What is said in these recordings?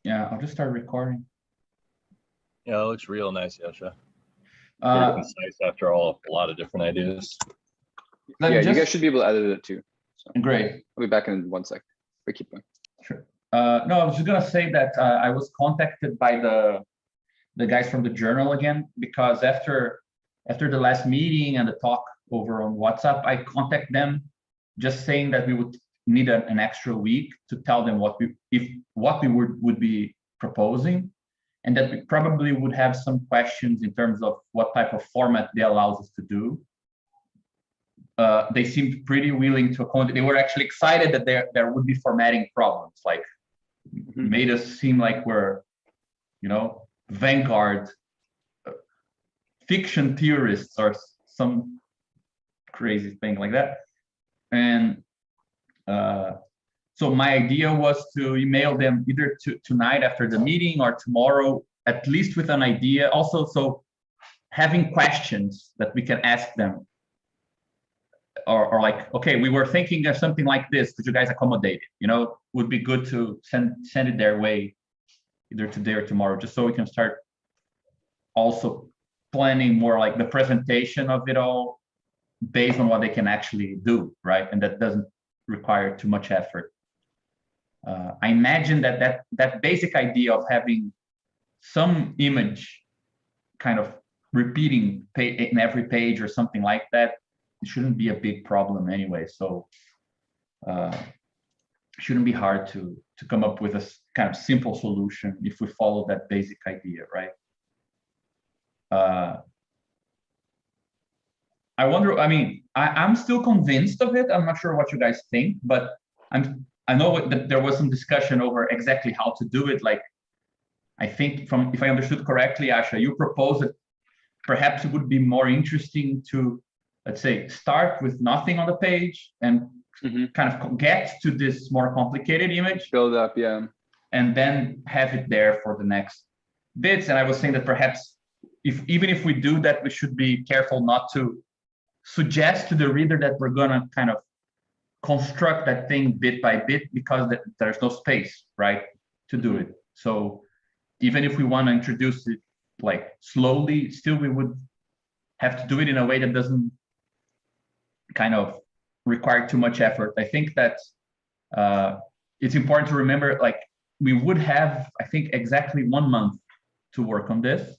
Yeah, I'll just start recording. Yeah, it looks real nice, Yasha. Very Uh, concise after all, a lot of different ideas. let Yeah, me you guys just, should be able to edit it too. So great. I'll be back in 1 sec. We keep going. Sure. No, I was just gonna say that I was contacted by the guys from the journal again, because after the last meeting and the talk over on WhatsApp, I contact them just saying that we would need an extra week to tell them what we would be proposing, and that we probably would have some questions in terms of what type of format they allows us to do. They seemed pretty willing to accommodate. They were actually excited that there would be formatting problems, like made us seem like we're, vanguard fiction theorists or some crazy thing like that. And so my idea was to email them either tonight after the meeting or tomorrow, at least with an idea. Also, so having questions that we can ask them, or like, okay, we were thinking of something like this. Could you guys accommodate it? Would be good to send it their way, either today or tomorrow, just so we can start also planning more like the presentation of it all based on what they can actually do, right? And that doesn't require too much effort. I imagine that basic idea of having some image kind of repeating in every page or something like that, it shouldn't be a big problem anyway. So it shouldn't be hard to come up with a kind of simple solution if we follow that basic idea, right? I wonder, I'm still convinced of it. I'm not sure what you guys think, but I know that there was some discussion over exactly how to do it. Like, I think if I understood correctly, Asha, you proposed that perhaps it would be more interesting to, let's say, start with nothing on the page and kind of get to this more complicated image. Build up, yeah. And then have it there for the next bits. And I was saying that perhaps even if we do that, we should be careful not to suggest to the reader that we're gonna kind of construct that thing bit by bit, because there's no space, right, to do it. So even if we want to introduce it like slowly, still we would have to do it in a way that doesn't kind of require too much effort. I think that it's important to remember, like, we would have, I think, exactly 1 month to work on this.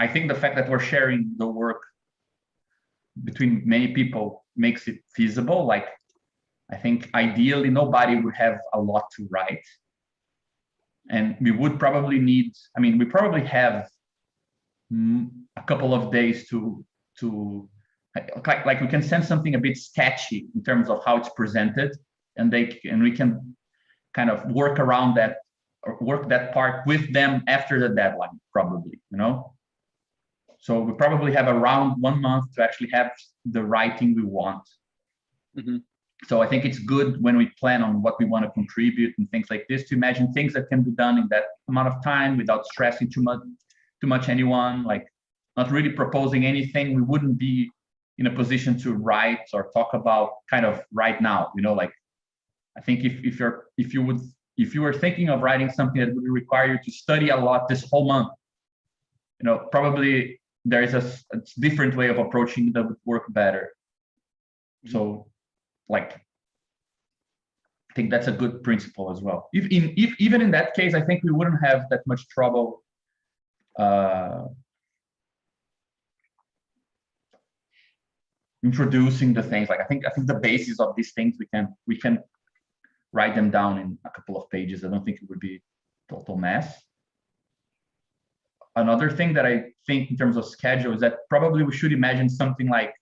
I think the fact that we're sharing the work between many people makes it feasible. Like, I think ideally nobody would have a lot to write. And we would probably need, we probably have a couple of days to like we can send something a bit sketchy in terms of how it's presented, and we can kind of work around that, or work that part with them after the deadline, probably, So we probably have around 1 month to actually have the writing we want. So I think it's good when we plan on what we want to contribute and things like this, to imagine things that can be done in that amount of time without stressing too much anyone, like not really proposing anything we wouldn't be in a position to write or talk about kind of right now. Like, I think if you were thinking of writing something that would require you to study a lot this whole month, probably there is a different way of approaching that would work better. So, like, I think that's a good principle as well. Even in that case, I think we wouldn't have that much trouble introducing the things. Like, I think the basis of these things we can write them down in a couple of pages. I don't think it would be a total mess. Another thing that I think in terms of schedule is that probably we should imagine something like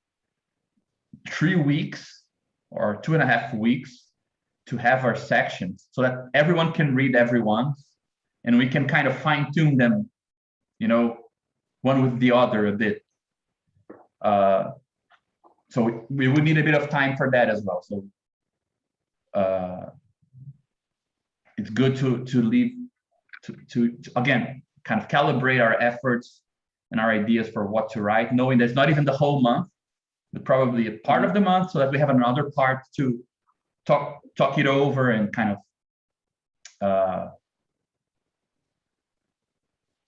3 weeks or 2.5 weeks to have our sections, so that everyone can read everyone, and we can kind of fine tune them, one with the other a bit. So we would need a bit of time for that as well. So it's good to leave to again kind of calibrate our efforts and our ideas for what to write, knowing there's not even the whole month, but probably a part of the month, so that we have another part to talk it over and kind of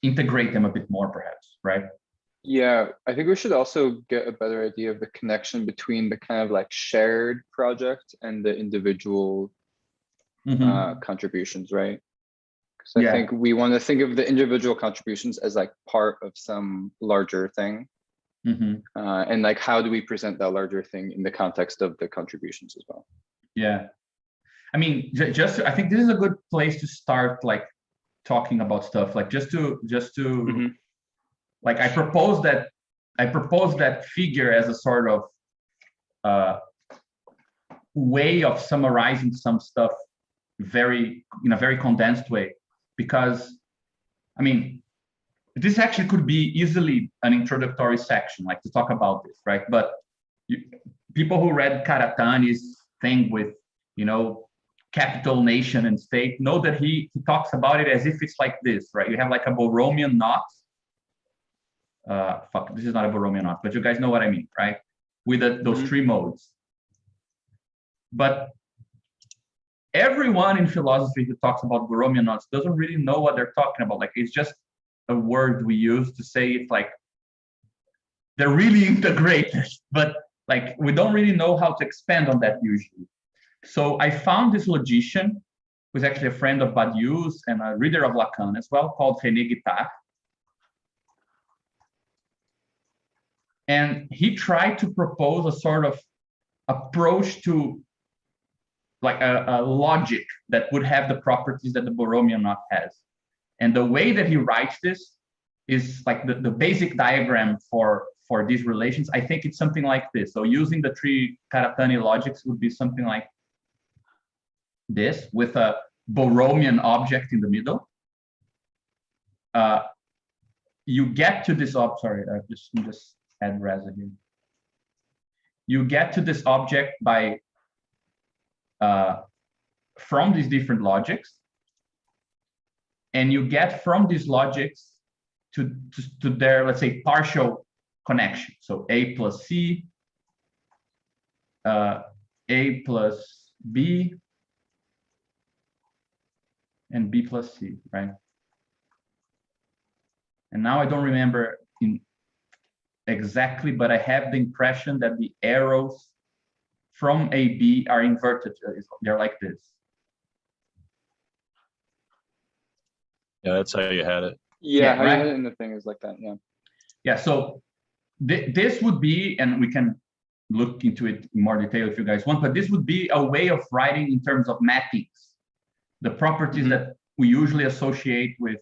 integrate them a bit more, perhaps, right? Yeah, I think we should also get a better idea of the connection between the kind of like shared project and the individual Mhm. contributions, right? Because I Yeah. think we want to think of the individual contributions as like part of some larger thing. Mhm. And like, how do we present that larger thing in the context of the contributions as well? Yeah. I mean, just I think this is a good place to start, like talking about stuff, like just to Mhm. like I propose that figure as a sort of way of summarizing some stuff in a very condensed way, because I mean, this actually could be easily an introductory section, like to talk about this, right? But people who read Karatani's thing with, capital, nation, and state know that he talks about it as if it's like this, right? You have like a Borromean knot. This is not a Borromean knot, but you guys know what I mean, right? With those three modes. But everyone in philosophy who talks about Borromean knots doesn't really know what they're talking about. Like, it's just a word we use to say it's like they're really integrated, but like we don't really know how to expand on that usually. So I found this logician, who's actually a friend of Badiou's and a reader of Lacan as well, called René Guittard. And he tried to propose a sort of approach to like a logic that would have the properties that the Borromean knot has. And the way that he writes this is like the basic diagram for these relations. I think it's something like this. So using the three Karatani logics would be something like this, with a Borromean object in the middle. You get to this sorry, I just add Raza here. You get to this object by from these different logics, and you get from these logics to their, let's say, partial connection. So A plus C, A plus B, and B plus C, right? And now I don't remember exactly, but I have the impression that the arrows from AB are inverted. They're like this. Yeah, that's how you had it. Yeah, how right? you had it in the thing is like that. Yeah. Yeah. So this would be, and we can look into it in more detail if you guys want, but this would be a way of writing in terms of mappings, the properties that we usually associate with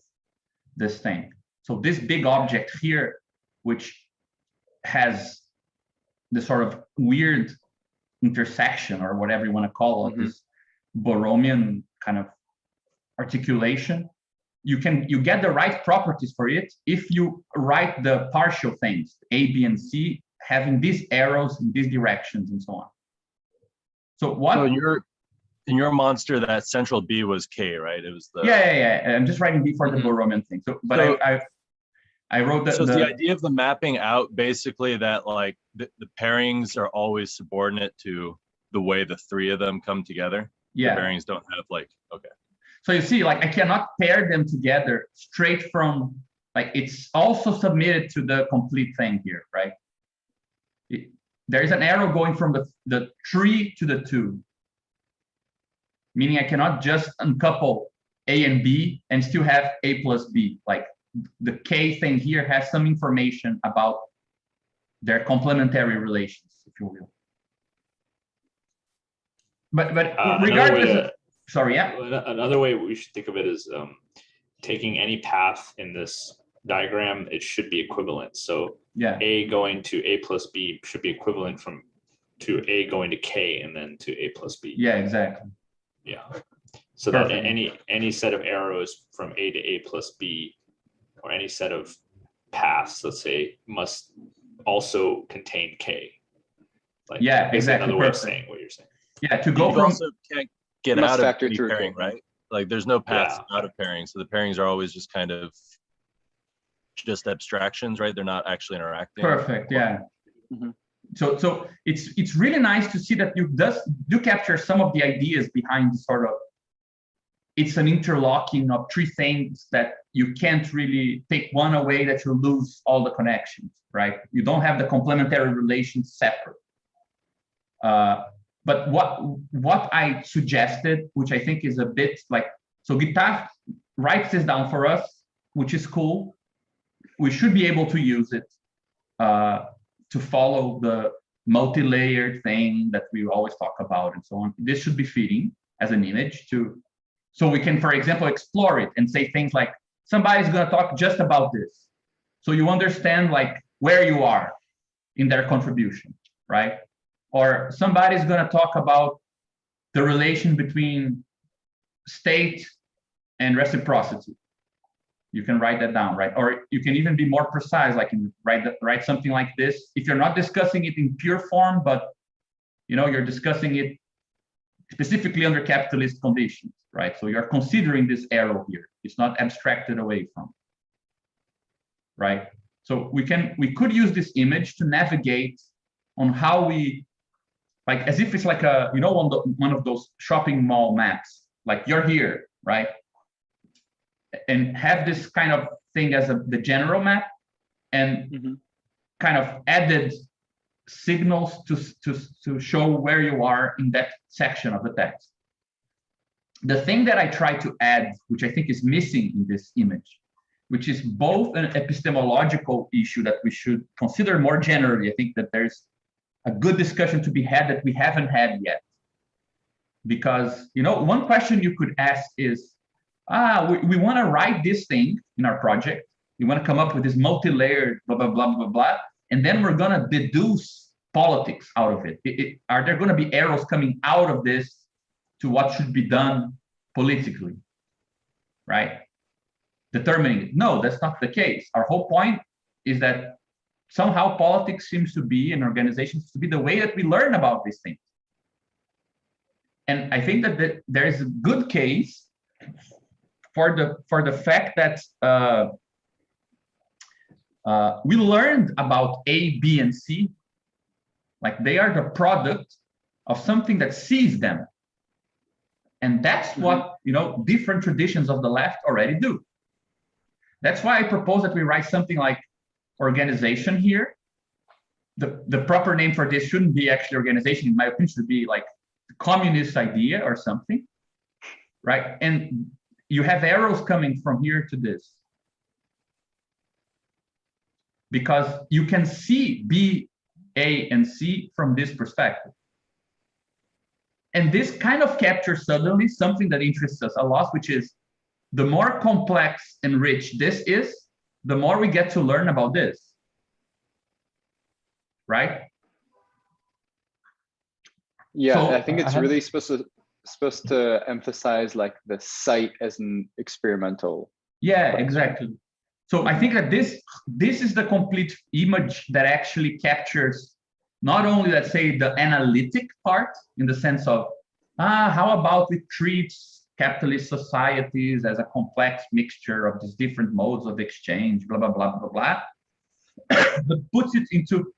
this thing. So this big object here, which has the sort of weird intersection, or whatever you want to call it, this Borromean kind of articulation, you get the right properties for it if you write the partial things, A, B, and C, having these arrows in these directions and so on. So what? So in your monster, that central B was K, right? It was the yeah. I'm just writing B for the Borromean thing. So, but so, I wrote that. So the idea of the mapping out basically that like the pairings are always subordinate to the way the three of them come together. Yeah. The pairings don't have like, okay. So you see, like I cannot pair them together straight from, like it's also submitted to the complete thing here, right? There is an arrow going from the 3 to the 2. Meaning I cannot just uncouple A and B and still have A plus B. Like the K thing here has some information about their complementary relations, if you will. But regardless, sorry, yeah. Another way we should think of it is taking any path in this diagram, it should be equivalent. So yeah, A going to A plus B should be equivalent to A going to K and then to A plus B. Yeah, exactly. Yeah. So perfect. That any set of arrows from A to A plus B, or any set of paths, let's say, must also contain K. Like, yeah, exactly. Another way of saying what you're saying. Yeah, to go from also can't get out of any pairing, right? Like there's no paths out of pairing, so the pairings are always just kind of just abstractions, right? They're not actually interacting. Perfect. Yeah. So it's really nice to see that you do capture some of the ideas behind the sort of it's an interlocking of three things that you can't really take one away that you lose all the connections, right? You don't have the complementary relations separate. But what I suggested, which I think is a bit like, so Guitar writes this down for us, which is cool. We should be able to use it to follow the multi-layered thing that we always talk about and so on. This should be fitting as an image so we can, for example, explore it and say things like, somebody's going to talk just about this. So you understand like where you are in their contribution, right? Or somebody's going to talk about the relation between state and reciprocity. You can write that down, right? Or you can even be more precise, like write something like this. If you're not discussing it in pure form, but you're discussing it specifically under capitalist conditions, right? So you're considering this arrow here. It's not abstracted away from, right? So we could use this image to navigate on how we, like as if it's like a, one of those shopping mall maps, like you're here, right? And have this kind of thing as the general map, and kind of added signals to show where you are in that section of the text. The thing that I try to add, which I think is missing in this image, which is both an epistemological issue that we should consider more generally. I think that there's a good discussion to be had that we haven't had yet. Because, one question you could ask is, we want to write this thing in our project. We want to come up with this multi-layered blah, blah, blah, blah, blah. And then we're going to deduce politics out of it. Are there going to be arrows coming out of this to what should be done politically, right? Determining it. No, that's not the case. Our whole point is that somehow politics seems to be, and organizations to be, the way that we learn about these things. And I think that there is a good case for the fact that we learned about A, B, and C, like they are the product of something that sees them. And that's what, different traditions of the left already do. That's why I propose that we write something like organization here. The proper name for this shouldn't be actually organization. In my opinion, should be like the communist idea or something, right? And you have arrows coming from here to this, because you can see B, A, and C from this perspective. And this kind of captures suddenly something that interests us a lot, which is the more complex and rich this is, the more we get to learn about this, right? Yeah, so, I think it's really supposed to emphasize like the site as an experimental. Yeah, exactly. So I think that this is the complete image that actually captures not only, let's say, the analytic part in the sense of, how about we treat capitalist societies as a complex mixture of these different modes of exchange, blah, blah, blah, blah, blah, but puts it into,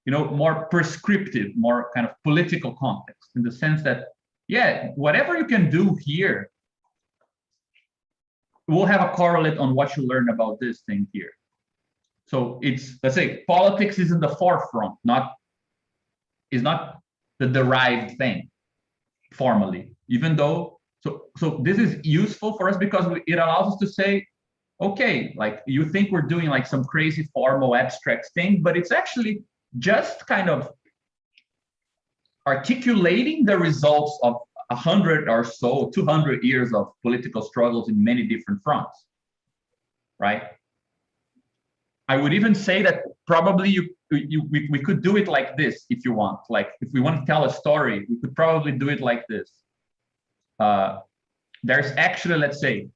more prescriptive, more kind of political context, in the sense that, yeah, whatever you can do here will have a correlate on what you learn about this thing here. So it's, let's say, politics is in the forefront, is not the derived thing formally, even though, so this is useful for us because it allows us to say, okay, like you think we're doing like some crazy formal abstract thing, but it's actually just kind of articulating the results of 100 or so, 200 years of political struggles in many different fronts, right? I would even say that probably we could do it like this if you want. Like if we want to tell a story, we could probably do it like this. There's actually, let's say,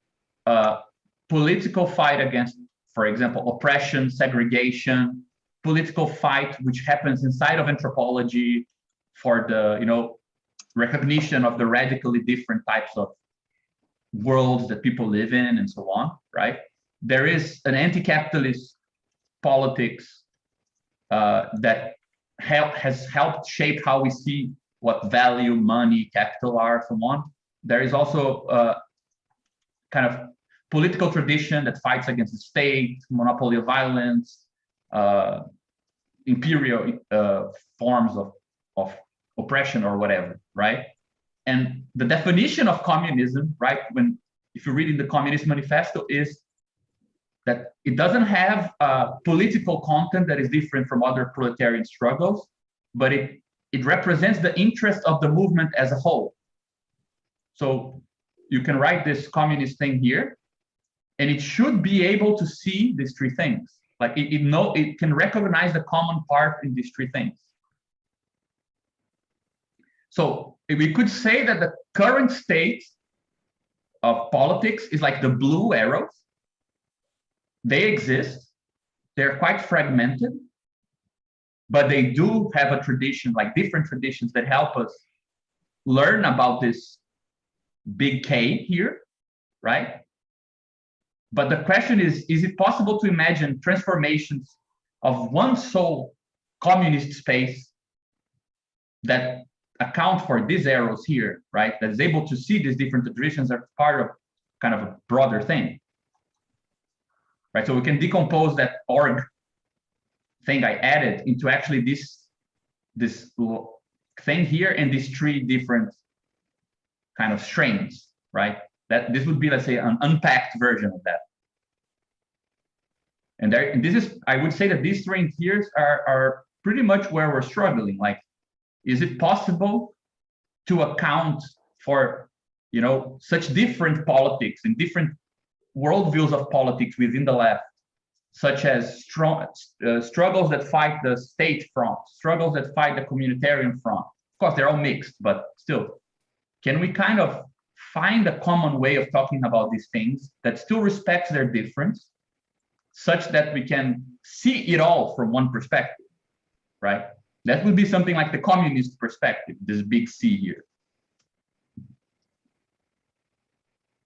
a political fight against, for example, oppression, segregation, political fight which happens inside of anthropology for the, recognition of the radically different types of worlds that people live in and so on, right? There is an anti-capitalist politics that has helped shape how we see what value, money, capital are, so on. There is also kind of political tradition that fights against the state, monopoly of violence, imperial forms of oppression or whatever, right? And the definition of communism, right, if you read in the Communist Manifesto, is that it doesn't have political content that is different from other proletarian struggles, but it represents the interest of the movement as a whole. So you can write this communist thing here, and it should be able to see these three things. Like it can recognize the common part in these three things. So we could say that the current state of politics is like the blue arrows. They exist. They're quite fragmented, but they do have a tradition, like different traditions that help us learn about this big K here, right? But the question is it possible to imagine transformations of one sole communist space that account for these arrows here, right? That is able to see these different traditions as part of kind of a broader thing, right? So we can decompose that org thing I added into actually this thing here and these three different kind of strains, right? That this would be, let's say, an unpacked version of that. And this is, I would say that these three tiers are pretty much where we're struggling. Like, is it possible to account for, you know, such different politics and different worldviews of politics within the left, such as struggles that fight the state front, struggles that fight the communitarian front? Of course, they're all mixed, but still, can we kind of find a common way of talking about these things that still respects their difference, such that we can see it all from one perspective, right? That would be something like the communist perspective, this big C here.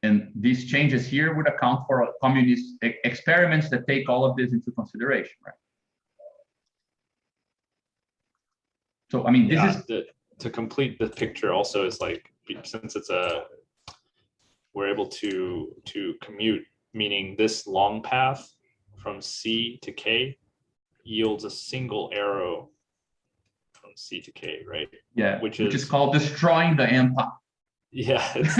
And these changes here would account for communist experiments that take all of this into consideration, right? So, I mean, this is to complete the picture also is like, since it's we're able to commute, meaning this long path from C to K yields a single arrow from C to K, right? Yeah, which is called destroying the empire. Yeah, it's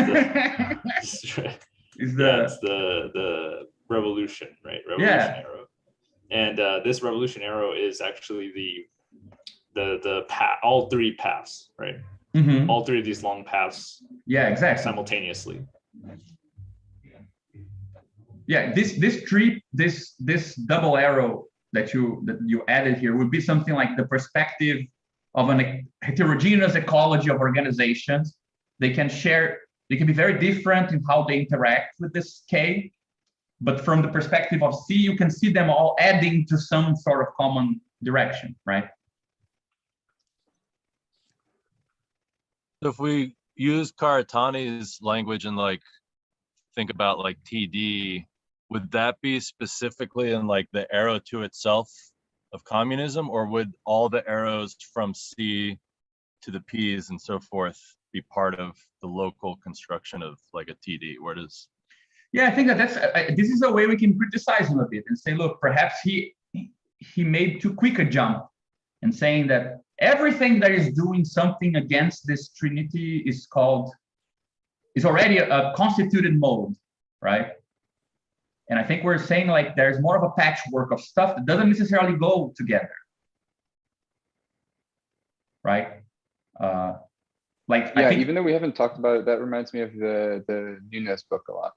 the revolution, right? Revolution arrow. And this revolution arrow is actually the path, all three paths, right? Mm-hmm. All three of these long paths. Yeah, exactly. Simultaneously. Yeah, this double arrow that you added here would be something like the perspective of an heterogeneous ecology of organizations. They can be very different in how they interact with this K, but from the perspective of C, you can see them all adding to some sort of common direction, right? So if we use Karatani's language and like think about like TD, would that be specifically in like the arrow to itself of communism, or would all the arrows from C to the P's and so forth be part of the local construction of like a TD? Where does? Yeah, I think that this is a way we can criticize him a bit and say, look, perhaps he made too quick a jump in saying that everything that is doing something against this trinity is already a constituted mode, right? And I think we're saying like there's more of a patchwork of stuff that doesn't necessarily go together, right? Even though we haven't talked about it, that reminds me of the Nunes book a lot.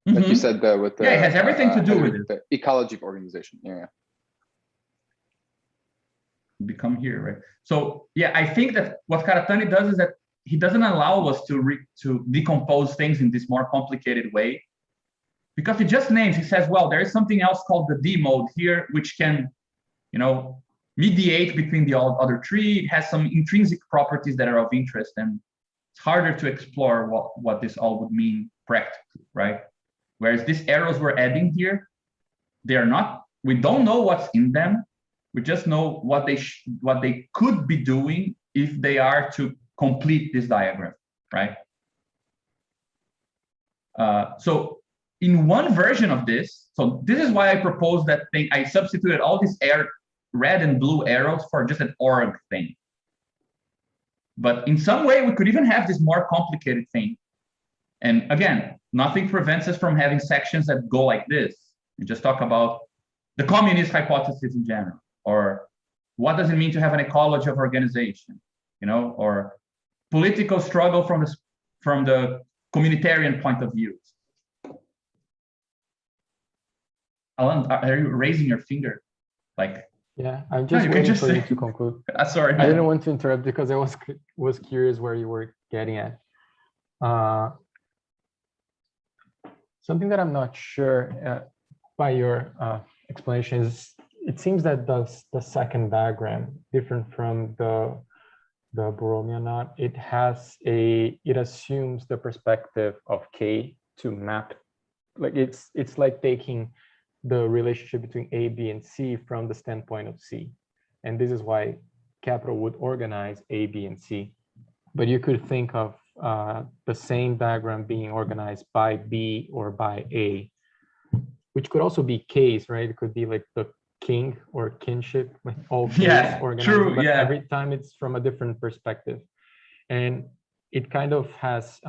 Mm-hmm. Like you said, with the it has everything to do with it. The ecology of organization. Yeah. Become here, right? So yeah, I think that what Karatani does is that he doesn't allow us to decompose things in this more complicated way, because he just names. He says, well, there is something else called the D mode here, which can, you know, mediate between the other three. It has some intrinsic properties that are of interest, and it's harder to explore what this all would mean practically, right? Whereas these arrows we're adding here, they are not. We don't know what's in them. We just know what they could be doing if they are to complete this diagram, right? So in one version of this, so this is why I proposed that thing. I substituted all these red and blue arrows for just an org thing. But in some way, we could even have this more complicated thing. And again, nothing prevents us from having sections that go like this. We just talk about the communist hypothesis in general, or what does it mean to have an ecology of organization, or political struggle from the communitarian point of view. Alan, are you raising your finger? Yeah, I'm just waiting for you to conclude. Sorry, I didn't want to interrupt because I was curious where you were getting at. Something that I'm not sure by your explanation is, it seems that the second diagram, different from the Borromean knot, it assumes the perspective of K to map. Like it's like taking the relationship between A, B, and C from the standpoint of C. And this is why capital would organize A, B, and C. But you could think of the same diagram being organized by B or by A, which could also be K's, right? It could be like the king or kinship, like all K's organized, true, but every time it's from a different perspective. And it kind of has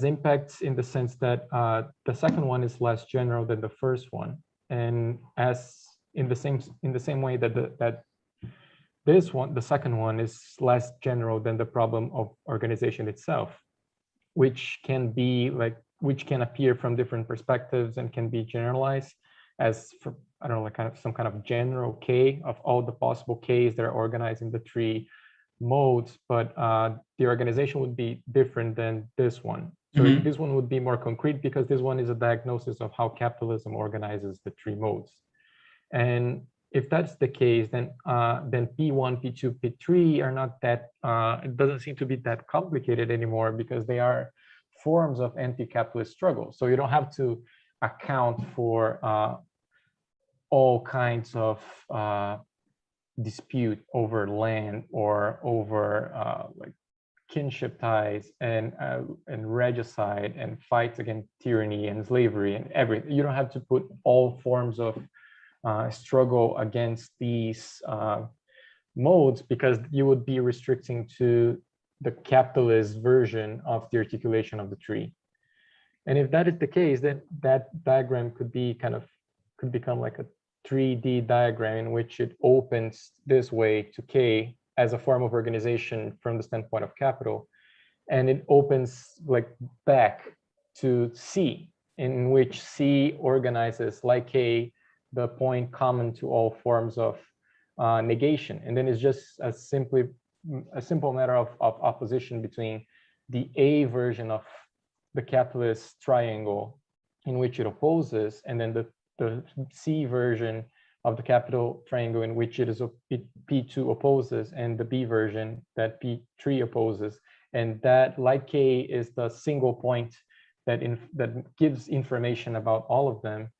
impacts in the sense that the second one is less general than the first one, and as in the same way that this one, the second one, is less general than the problem of organization itself, which can appear from different perspectives and can be generalized as, I don't know, like some kind of general K of all the possible Ks that are organized in the three modes, but the organization would be different than this one. So this one would be more concrete because this one is a diagnosis of how capitalism organizes the three modes. And if that's the case, then P1, P2, P3 are not that, it doesn't seem to be that complicated anymore because they are forms of anti-capitalist struggle. So you don't have to account for all kinds of dispute over land or over like kinship ties and regicide and fights against tyranny and slavery and everything. You don't have to put all forms of struggle against these modes because you would be restricting to the capitalist version of the articulation of the tree. And if that is the case, then that diagram could become like a 3D diagram in which it opens this way to K as a form of organization from the standpoint of capital, and it opens like back to C, in which C organizes like K the point common to all forms of negation. And then it's just a simple matter of opposition between the A version of the capitalist triangle in which it opposes, and then the C version of the capital triangle in which P2 opposes, and the B version that P3 opposes. And that like K is the single point that gives information about all of them,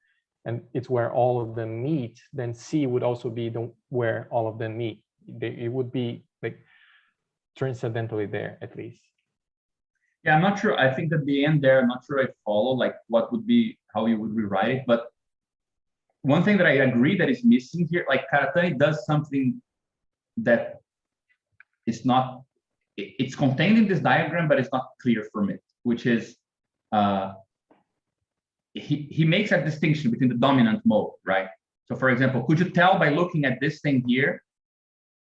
and it's where all of them meet. Then C would also be where all of them meet. It would be like transcendentally there, at least. Yeah, I'm not sure. I think at the end there, I'm not sure I follow like what would be, how you would rewrite it. But one thing that I agree that is missing here, like Karatani does something that is not, it's contained in this diagram, but it's not clear from it, which is he makes a distinction between the dominant mode, right? So for example, could you tell by looking at this thing here,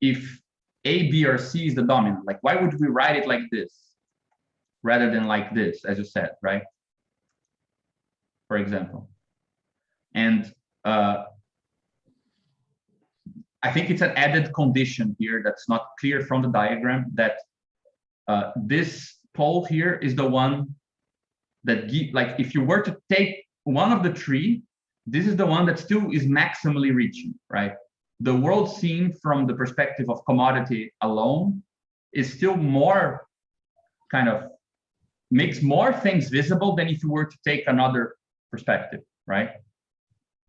if A, B, or C is the dominant? Like, why would we write it like this rather than like this, as you said, right? For example. And I think it's an added condition here that's not clear from the diagram, that this pole here is the one that like if you were to take one of the three, this is the one that still is maximally reaching, right? The world seen from the perspective of commodity alone is still more kind of makes more things visible than if you were to take another perspective, right?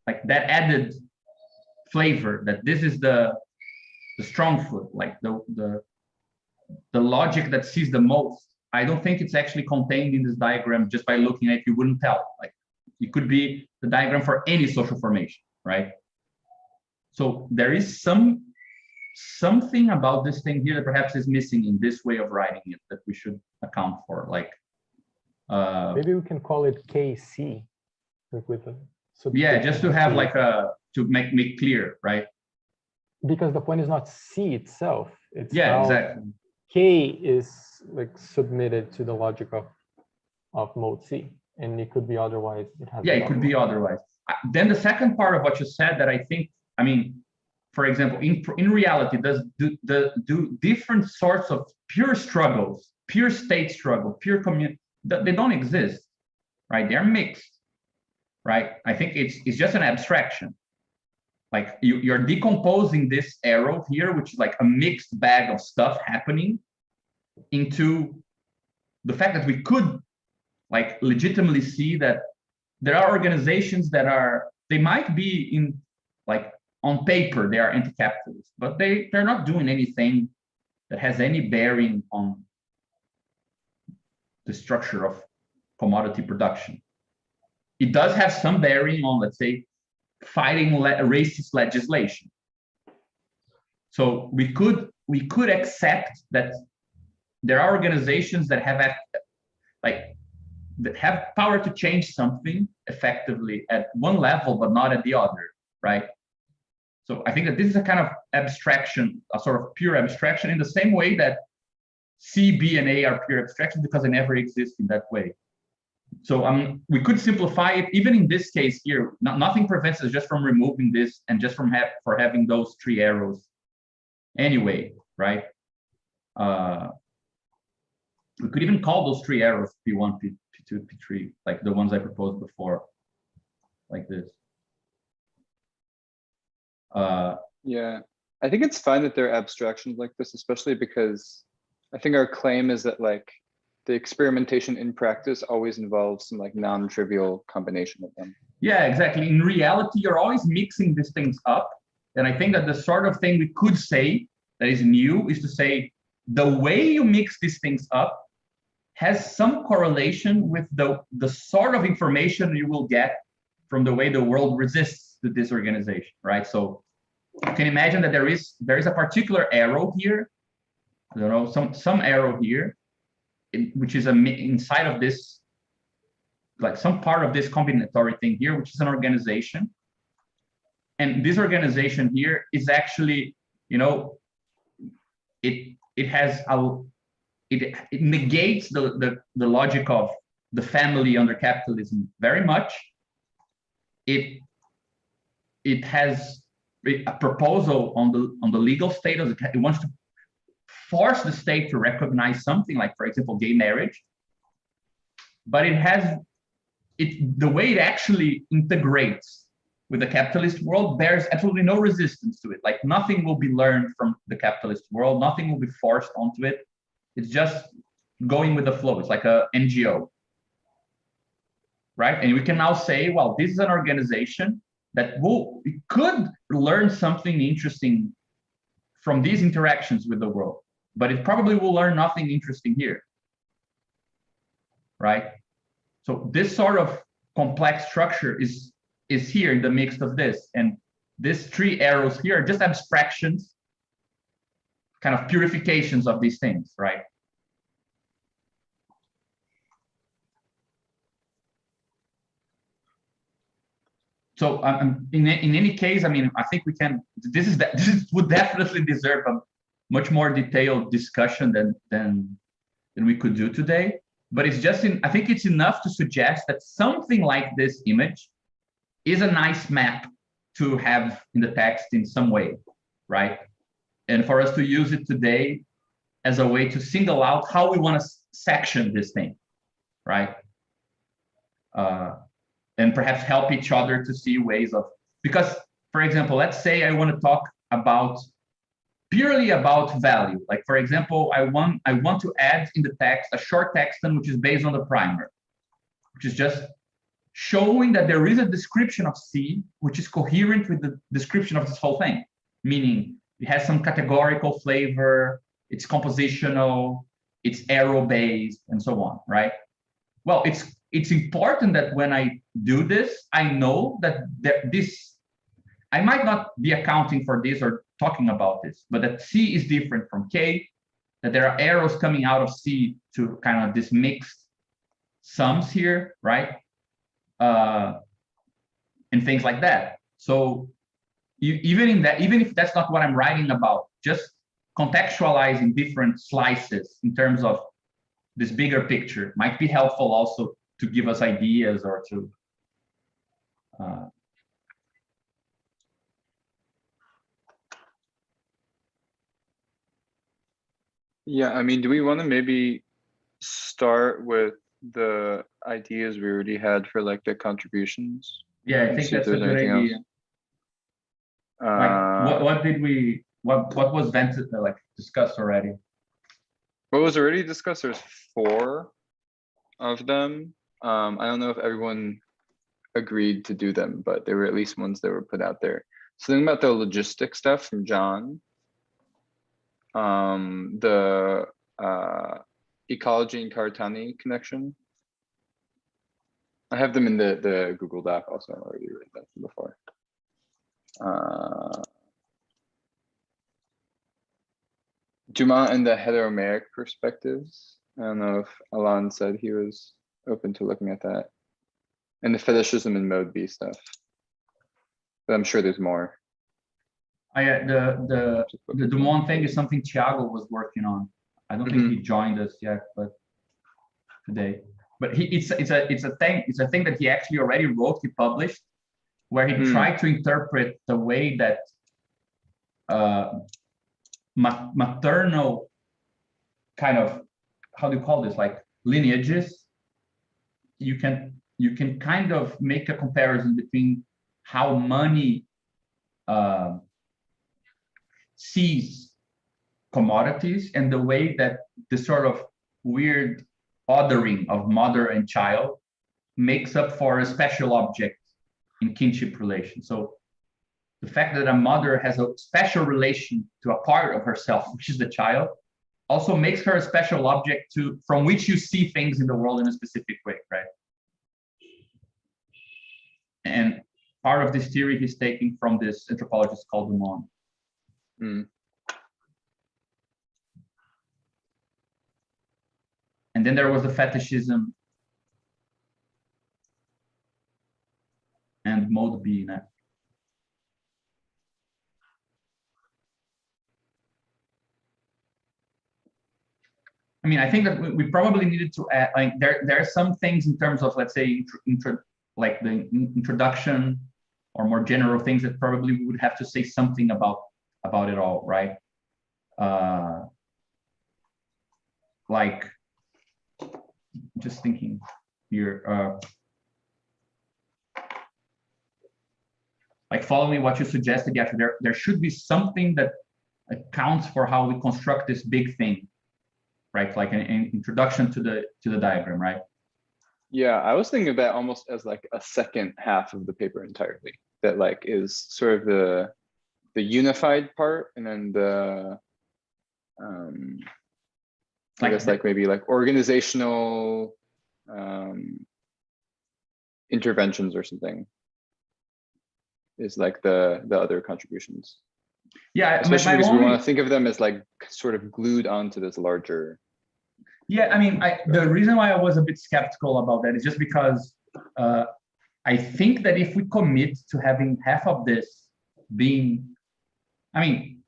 Like that added flavor that this is the strong foot, like the logic that sees the most I don't think it's actually contained in this diagram. Just by looking at it, you wouldn't tell. Like, it could be the diagram for any social formation, right? So there is something about this thing here that perhaps is missing in this way of writing it that we should account for. Like, maybe we can call it KC, like with a yeah, just to have C. like to make clear, right? Because the point is not C itself. It's Yeah, how exactly. K is like submitted to the logic of mode C, and it could be otherwise. Yeah, it could be otherwise. Then the second part of what you said that I think, I mean, for example, in reality, do different sorts of pure struggles, pure state struggle, pure community, they don't exist, right? They're mixed, right? I think it's just an abstraction. Like you're decomposing this arrow here, which is like a mixed bag of stuff happening, into the fact that we could like legitimately see that there are organizations that they might be in like on paper, they are anti-capitalist, but they're not doing anything that has any bearing on the structure of commodity production. It does have some bearing on, let's say, fighting racist legislation. So we could accept that there are organizations that have power to change something effectively at one level, but not at the other, right? So I think that this is a kind of abstraction, a sort of pure abstraction, in the same way that C, B, and A are pure abstractions because they never exist in that way. So we could simplify it, even in this case here. Nothing prevents us just from removing this and just from having those three arrows anyway, right? We could even call those three arrows P1, P2, P3, like the ones I proposed before, like this. Yeah, I think it's fine that there are abstractions like this, especially because I think our claim is that like the experimentation in practice always involves some like non-trivial combination of them. Yeah, exactly. In reality, you're always mixing these things up. And I think that the sort of thing we could say that is new is to say the way you mix these things up has some correlation with the sort of information you will get from the way the world resists to this organization, right? So you can imagine that there is a particular arrow here, I don't know, some arrow here, which is inside of this, like some part of this combinatory thing here, which is an organization. And this organization here is actually, you know, it negates the logic of the family under capitalism very much. It has a proposal on the legal status. It wants to force the state to recognize something like, for example, gay marriage. But the way it actually integrates with the capitalist world bears absolutely no resistance to it. Like nothing will be learned from the capitalist world. Nothing will be forced onto it. It's just going with the flow. It's like a NGO, right? And we can now say, well, this is an organization that we could learn something interesting from these interactions with the world, but it probably will learn nothing interesting here, right? So this sort of complex structure is here in the mix of this, and these three arrows here are just abstractions, kind of purifications of these things, right? So in any case, I mean, I think we can. This would definitely deserve a much more detailed discussion than we could do today. But it's just I think it's enough to suggest that something like this image is a nice map to have in the text in some way, right? And for us to use it today as a way to single out how we want to section this thing, right? And perhaps help each other to see ways of, because, for example, let's say I want to talk purely about value. Like, for example, I want to add in the text a short texton which is based on the primer, which is just showing that there is a description of C which is coherent with the description of this whole thing, meaning it has some categorical flavor, it's compositional, it's arrow based and so on, right? Well, it's important that when I do this, I know that I might not be accounting for this or talking about this, but that C is different from K, that there are arrows coming out of C to kind of this mixed sums here, right? And things like that. So even if that's not what I'm writing about, just contextualizing different slices in terms of this bigger picture might be helpful also to give us ideas or to Yeah, I mean, do we want to maybe start with the ideas we already had for like the contributions? yeah, I and think see if that's a there's good anything idea. else? Like what was vented like discussed already? What was already discussed, there's 4 of them. I don't know if everyone agreed to do them, but there were at least ones that were put out there. Something about the logistic stuff from John. The ecology and Karatani connection. I have them in the Google Doc also. I already read that before. Dumas and the heteromeric perspectives. I don't know if Alan said he was open to looking at that. And the fetishism and mode B stuff. But I'm sure there's more. The Dumont thing is something Thiago was working on. I don't think he joined us yet, but today. But it's a thing that he actually already wrote, he published, where he tried to interpret the way that maternal kind of, how do you call this, like lineages, you can kind of make a comparison between how money sees commodities and the way that the sort of weird othering of mother and child makes up for a special object in kinship relation. So the fact that a mother has a special relation to a part of herself, which is the child, also makes her a special object from which you see things in the world in a specific way, right? And part of this theory he's taking from this anthropologist called Dumont. And then there was the fetishism and mode B. I mean, I think that we probably needed to add, like, there are some things in terms of, let's say, like the introduction or more general things that probably we would have to say something about it all, right? Like, just thinking here, like following what you suggested, yeah, there should be something that accounts for how we construct this big thing, right? Like an introduction to the diagram, right? Yeah, I was thinking of that almost as like a second half of the paper entirely. That like is sort of the unified part, and then the I guess like maybe like organizational interventions or something is like the other contributions. Yeah, especially because we want to think of them as like sort of glued onto this larger. Yeah, I mean, the reason why I was a bit skeptical about that is just because I think that if we commit to having half of this being, I mean,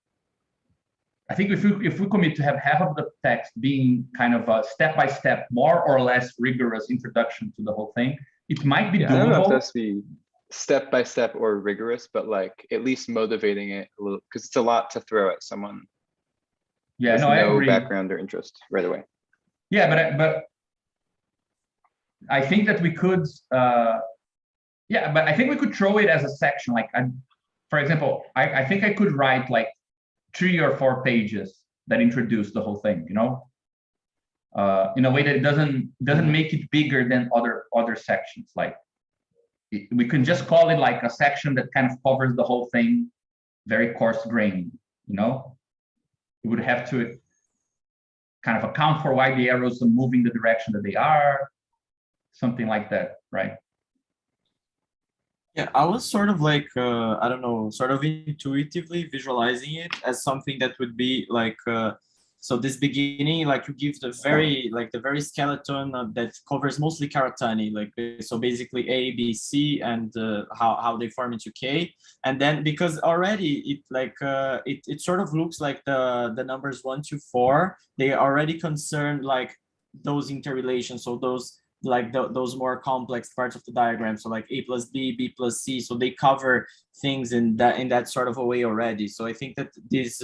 I think if we commit to have half of the text being kind of a step-by-step, more or less rigorous introduction to the whole thing, it might be doable. I don't know if that's the step-by-step or rigorous, but like at least motivating it a little, because it's a lot to throw at someone. Yeah, no, I agree. Background or interest right away. Yeah, but I think that we could, yeah, but I think we could throw it as a section. Like, for example, I think I could write like 3 or 4 pages that introduce the whole thing, you know, in a way that it doesn't make it bigger than other sections. Like, we can just call it like a section that kind of covers the whole thing, very coarse grained, you know. It would have to kind of account for why the arrows are moving the direction that they are, something like that, right? Yeah, I was sort of like, I don't know, sort of intuitively visualizing it as something that would be like, so this beginning, like you give the very skeleton that covers mostly Karatani, like, so basically A, B, C, and how they form into K. And then because already it like, it sort of looks like the numbers 1 to 4, they already concern like those interrelations. So those, like those more complex parts of the diagram, so like A plus B, B plus C, so they cover things in that sort of a way already. So I think that this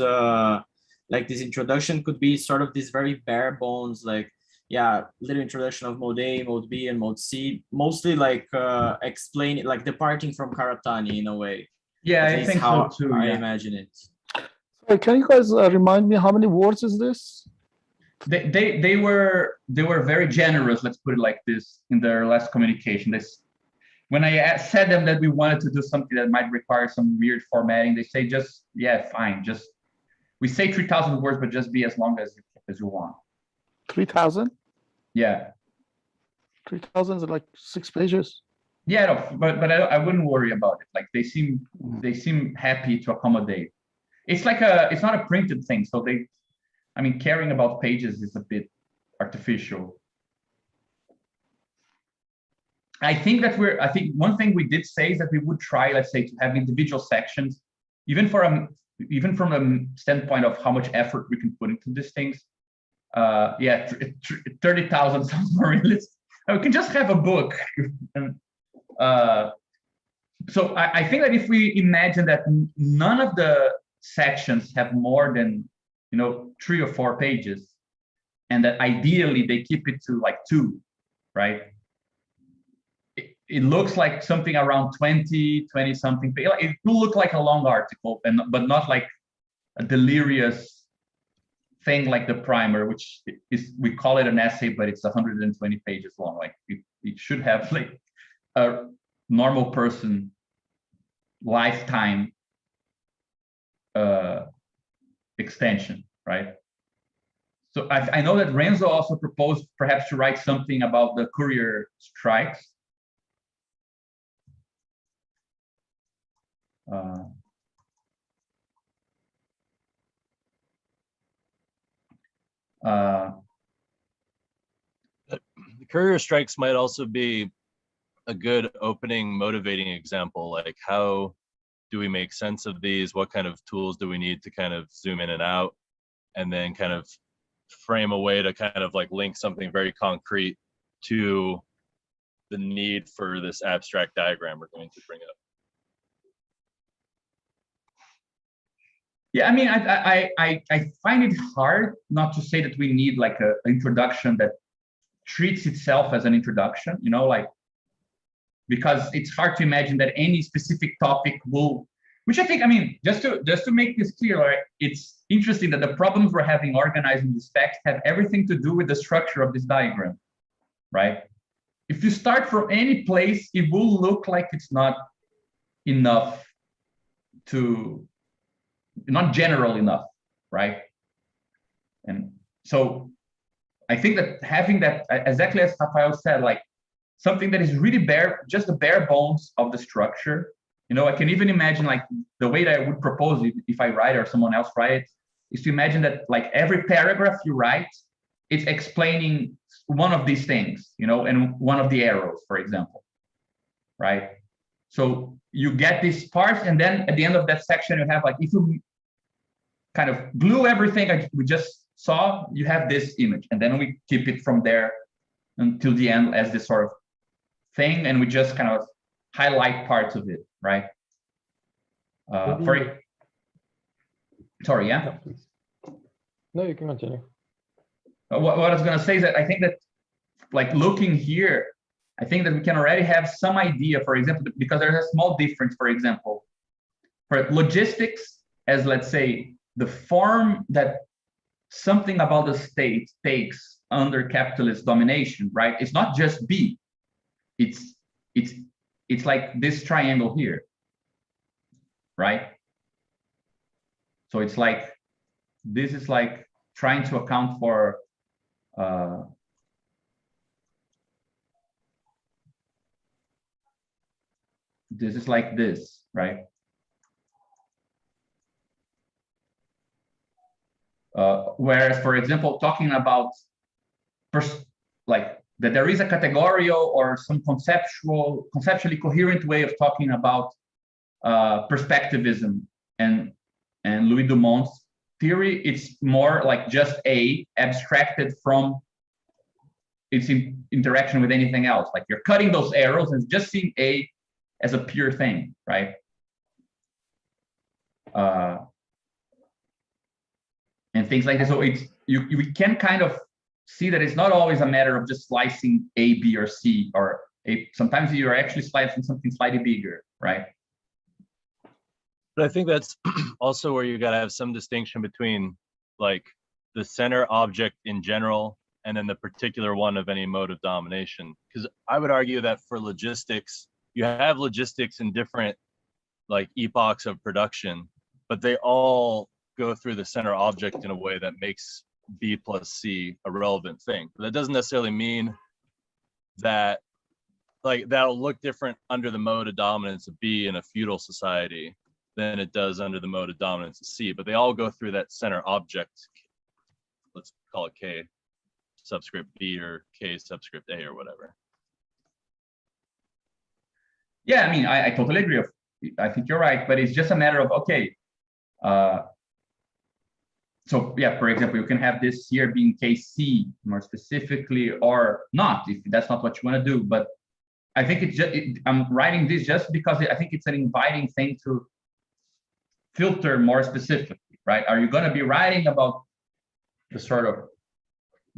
like this introduction could be sort of this very bare bones, like, yeah, little introduction of mode A, mode B, and mode C, mostly like explain it, like departing from Karatani in a way. Yeah, At I least think how so too. I Yeah. imagine it. Sorry, can you guys remind me how many words is this? They were very generous, let's put it like this, in their last communication. When I said them that we wanted to do something that might require some weird formatting, they say just, yeah, fine, just, we say 3,000 words, but just be as long as you want. 3,000? Yeah. 3,000 is like 6 pages. Yeah, no, but I wouldn't worry about it. Like they seem happy to accommodate. It's like it's not a printed thing, so I mean, caring about pages is a bit artificial. I think one thing we did say is that we would try, let's say, to have individual sections, even from a standpoint of how much effort we can put into these things. Yeah, 30,000 sounds more realistic. We can just have a book. So I think that if we imagine that none of the sections have more than 3 or 4 pages, and that ideally they keep it to like 2, right? It looks like something around 20 something. It will look like a long article, but not like a delirious thing like the primer, which is, we call it an essay, but it's 120 pages long. Like it should have like a normal person lifetime extension, right? So I know that Renzo also proposed perhaps to write something about the courier strikes. The courier strikes might also be a good opening, motivating example. Like, how do we make sense of these? What kind of tools do we need to kind of zoom in and out, and then kind of frame a way to kind of like link something very concrete to the need for this abstract diagram we're going to bring up. Yeah, I mean, I find it hard not to say that we need like an introduction that treats itself as an introduction, like, because it's hard to imagine that any specific topic will, which I think, I mean, just to make this clear, right, it's interesting that the problems we're having organizing this text have everything to do with the structure of this diagram, right? If you start from any place, it will look like it's not enough not general enough, right? And so I think that having that, exactly as Rafael said, like something that is really bare, just the bare bones of the structure. I can even imagine like the way that I would propose it if I write or someone else write it, is to imagine that like every paragraph you write, it's explaining one of these things, and one of the arrows, for example, right? So you get these parts, and then at the end of that section, you have like, if you kind of glue everything we just saw, you have this image, and then we keep it from there until the end as this sort of thing, and we just kind of highlight parts of it, right? Sorry, yeah? Yeah, please. No, you can continue. What I was going to say is that I think that, like, looking here, I think that we can already have some idea, for example, because there's a small difference, for example, for logistics, as let's say, the form that something about the state takes under capitalist domination, right? It's not just B. It's like this triangle here, right? So it's like, this is like trying to account for This is like this, right? Whereas, for example, talking about like that there is a categorical or some conceptually coherent way of talking about perspectivism and Louis Dumont's theory, it's more like just A abstracted from its interaction with anything else. Like you're cutting those arrows and just seeing A as a pure thing, right? And things like this. So it's we can kind of see that it's not always a matter of just slicing A, B, or C, or sometimes you're actually slicing something slightly bigger, right? But I think that's also where you got to have some distinction between like the center object in general and then the particular one of any mode of domination. Because I would argue that for logistics, you have logistics in different like epochs of production, but they all go through the center object in a way that makes B plus C a relevant thing. But that doesn't necessarily mean that like that'll look different under the mode of dominance of B in a feudal society than it does under the mode of dominance of C, but they all go through that center object. Let's call it K subscript B or K subscript A or whatever. Yeah, I mean, I totally agree. I think you're right, but it's just a matter of, okay, so yeah, for example, you can have this here being KC more specifically or not, if that's not what you want to do. But I think it's just, I'm writing this just because I think it's an inviting thing to filter more specifically, right? Are you going to be writing about the sort of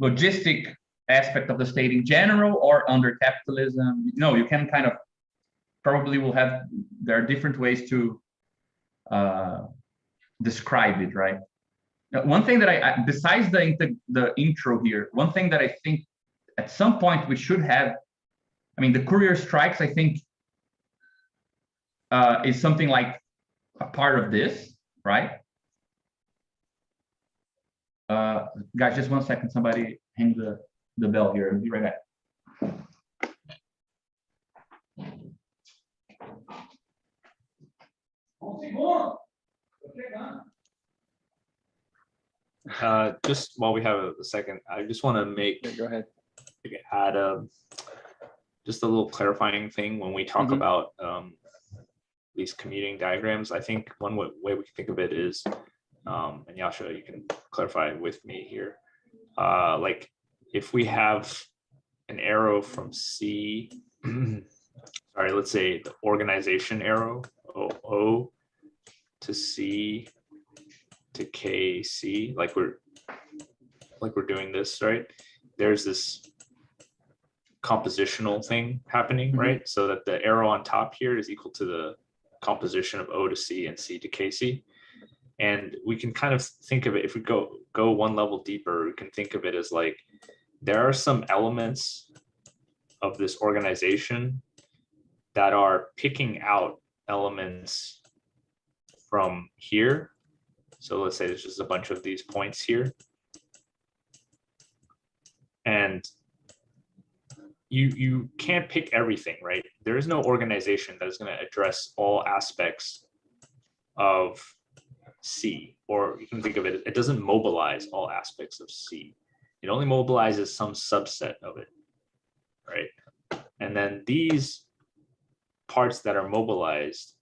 logistic aspect of the state in general or under capitalism? No, you can kind of probably will have, there are different ways to describe it, right? Now, one thing that I besides the intro here, one thing that I think at some point we should have, I mean, the courier strikes, I think is something like a part of this, right? Guys, just 1 second. Somebody hang the bell here. I'll be right back. Just while we have a second, I just want to Yeah, go ahead. add just a little clarifying thing when we talk about these commuting diagrams. I think one way we can think of it is, and Yasha, you can clarify with me here. Like if we have an arrow from C, sorry, let's say the organization arrow, O to C to KC, like we're doing this, right? There's this compositional thing happening, right? So that the arrow on top here is equal to the composition of O to C and C to KC. And we can kind of think of it, if we go one level deeper, we can think of it as like, there are some elements of this organization that are picking out elements from here. So let's say there's just a bunch of these points here. And you can't pick everything, right? There is no organization that is going to address all aspects of C, or you can think of it, it doesn't mobilize all aspects of C. It only mobilizes some subset of it, right? And then these parts that are mobilized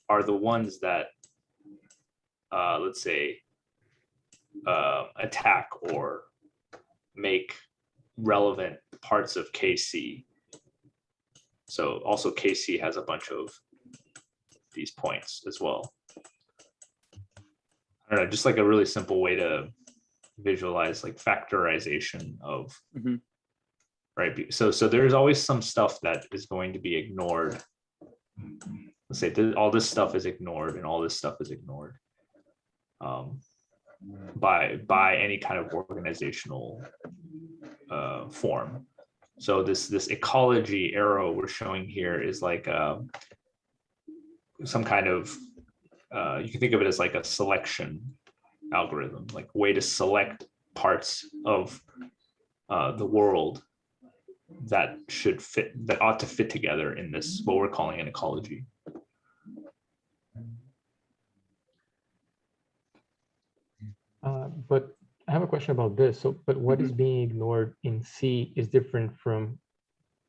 are the ones that, let's say, attack or make relevant parts of KC. So also KC has a bunch of these points as well. I don't know, just like a really simple way to visualize like factorization of, right? So there's always some stuff that is going to be ignored. Let's say all this stuff is ignored and all this stuff is ignored by any kind of organizational form. So this ecology arrow we're showing here is like some kind of, you can think of it as like a selection algorithm, like way to select parts of the world that ought to fit together in this, what we're calling an ecology. But I have a question about this. So, but what is being ignored in C is different from,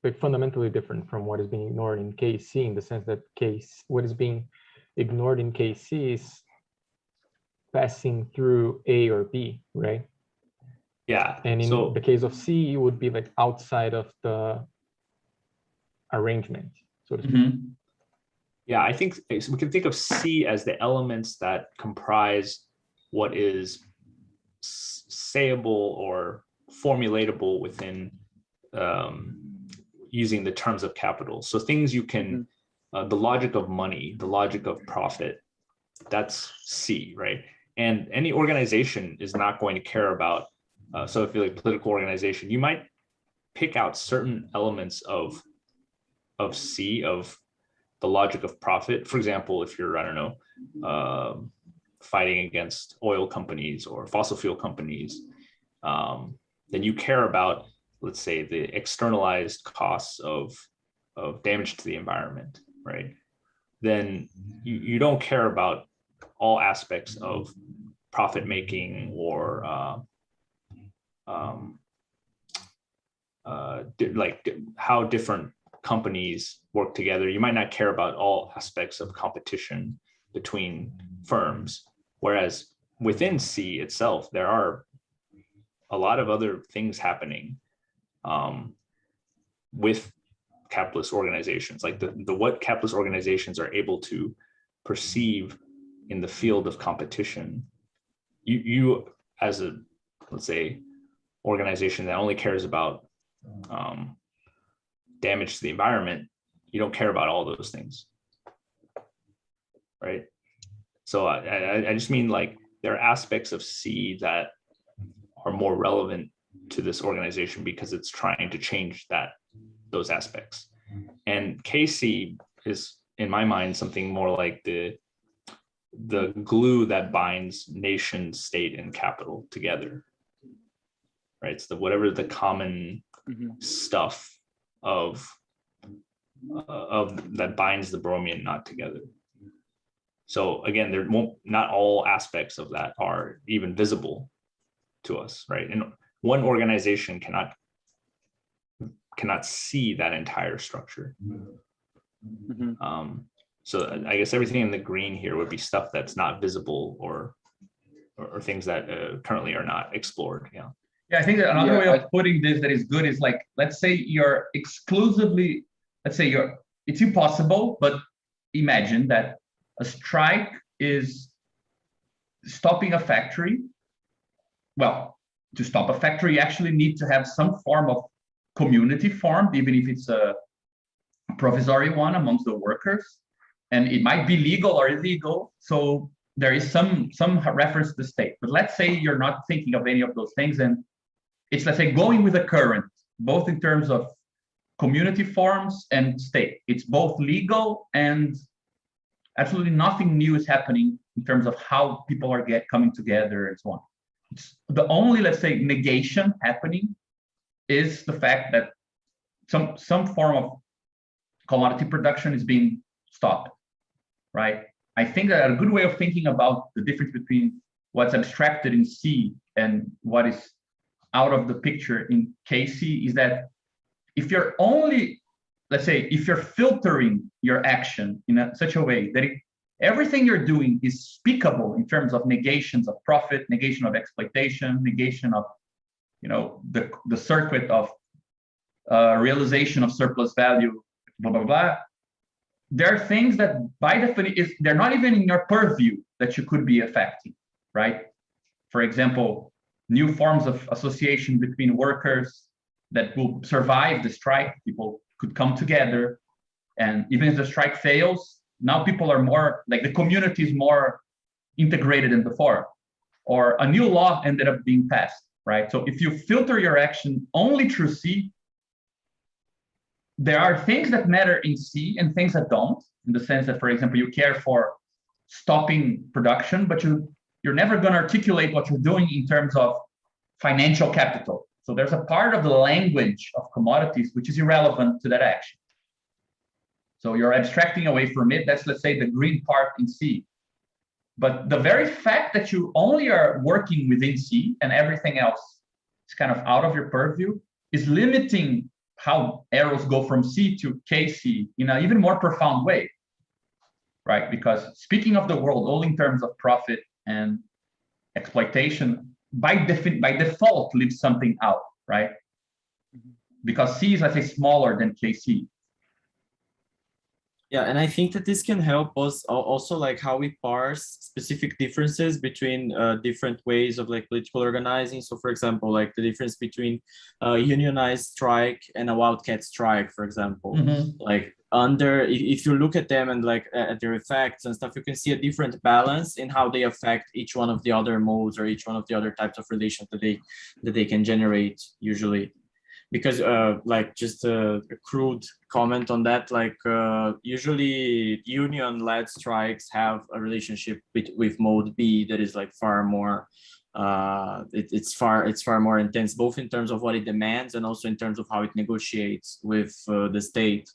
like, fundamentally different from what is being ignored in KC, in the sense that what is being ignored in KC is passing through A or B, right? Yeah. And in So the case of C, it would be like outside of the arrangement, so to speak. Mhm. yeah, I think we can think of C as the elements that comprise what is sayable or formulatable within using the terms of capital. So things you can, the logic of money, the logic of profit, that's C, right? And any organization is not going to care about, so if you're like a political organization, you might pick out certain elements of C, of the logic of profit. For example, if you're, I don't know, fighting against oil companies or fossil fuel companies, then you care about, let's say, the externalized costs of damage to the environment, right? Then you don't care about all aspects of profit making or like how different companies work together. You might not care about all aspects of competition between firms, whereas within C itself, there are a lot of other things happening with capitalist organizations, like the what capitalist organizations are able to perceive in the field of competition. You as a, let's say, organization that only cares about damage to the environment, you don't care about all those things, right? So I just mean, like, there are aspects of C that are more relevant to this organization because it's trying to change those aspects. And KC is, in my mind, something more like the glue that binds nation, state, and capital together, right? So whatever the common stuff of that binds the Bromian knot together. So again, not all aspects of that are even visible to us, right? And one organization cannot see that entire structure. So I guess everything in the green here would be stuff that's not visible or things that currently are not explored. Yeah. Yeah, I think that another way of putting this that is good is, like, let's say you're exclusively, it's impossible, but imagine that a strike is stopping a factory. Well, to stop a factory, you actually need to have some form of community formed, even if it's a provisory one amongst the workers, and it might be legal or illegal. So there is some reference to the state. But let's say you're not thinking of any of those things, and it's, let's say, going with the current, both in terms of community forms and state. It's both legal and absolutely nothing new is happening in terms of how people are coming together and so on. It's the only, let's say, negation happening is the fact that some form of commodity production is being stopped, right? I think that a good way of thinking about the difference between what's abstracted in C and what is out of the picture in KC is that if you're only, let's say, if you're filtering your action in such a way that everything you're doing is speakable in terms of negations of profit, negation of exploitation, negation of, the circuit of realization of surplus value, blah, blah, blah. There are things that by definition, they're not even in your purview that you could be affecting, right? For example, new forms of association between workers that will survive the strike. People could come together, and even if the strike fails, now people are more, like, the community is more integrated than before, or a new law ended up being passed, right? So if you filter your action only through C, there are things that matter in C and things that don't, in the sense that, for example, you care for stopping production, but you're never going to articulate what you're doing in terms of financial capital. So there's a part of the language of commodities which is irrelevant to that action. So you're abstracting away from it. That's, let's say, the green part in C. But the very fact that you only are working within C and everything else is kind of out of your purview is limiting how arrows go from C to KC in an even more profound way, right? Because speaking of the world only in terms of profit and exploitation, by default leaves something out, right? Because C is, let's say, smaller than KC. Yeah, and I think that this can help us also like how we parse specific differences between different ways of like political organizing. So for example, like the difference between a unionized strike and a wildcat strike, for example, like if you look at them and like at their effects and stuff, you can see a different balance in how they affect each one of the other modes or each one of the other types of relations that they can generate usually. Because like just a crude comment on that, like usually union-led strikes have a relationship with mode B that is like far more, it's far more intense, both in terms of what it demands and also in terms of how it negotiates with the state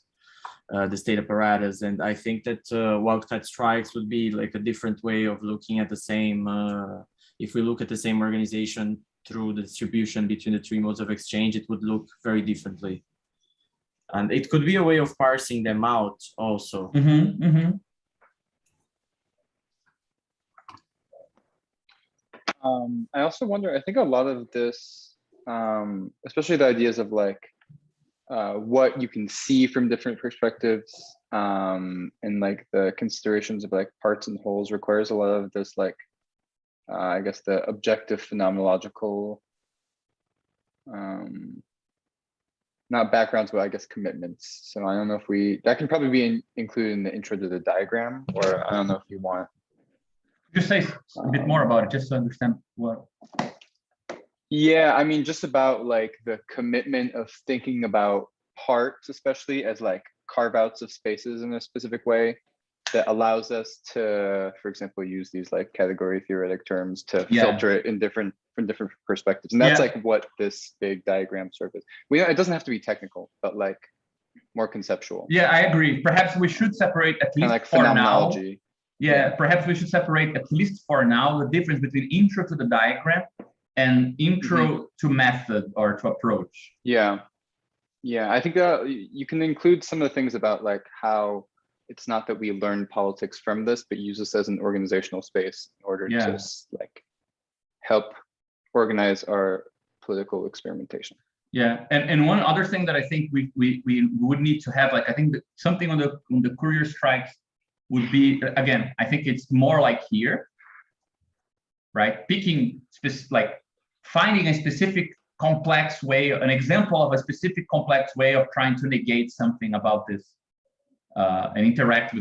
apparatus. And I think that wildcat strikes would be like a different way of looking at the same, if we look at the same organization through the distribution between the three modes of exchange, it would look very differently. And it could be a way of parsing them out also. I also wonder, I think a lot of this, especially the ideas of like what you can see from different perspectives and like the considerations of like parts and wholes requires a lot of this like I guess the objective phenomenological, not backgrounds, but I guess commitments. So I don't know if that can probably be included in the intro to the diagram, or I don't know if you want. Just say a bit more about it, just to understand what. Yeah, I mean, just about like the commitment of thinking about parts, especially as like carve outs of spaces in a specific way that allows us to, for example, use these like category theoretic terms to filter it in from different perspectives. And that's like what this big diagram sort of is. It doesn't have to be technical, but like more conceptual. Yeah, I agree. Perhaps we should separate at least like for now. Yeah, perhaps we should separate at least for now the difference between intro to the diagram and intro to method or to approach. Yeah, I think you can include some of the things about like how it's not that we learn politics from this, but use this as an organizational space in order to like help organize our political experimentation. Yeah, and one other thing that I think we would need to have, like I think that something on the courier strikes would be, again, I think it's more like here, right? Picking like finding a specific complex way, an example of a specific complex way of trying to negate something about this and interact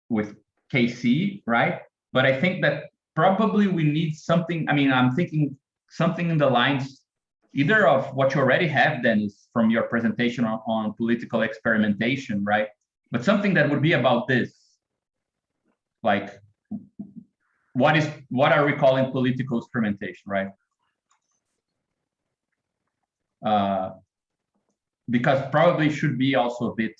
with KC, right? But I think that probably we need something. I mean, I'm thinking something in the lines either of what you already have, Dennis, from your presentation on political experimentation, right? But something that would be about this, like what are we calling political experimentation, right? Because probably should be also a bit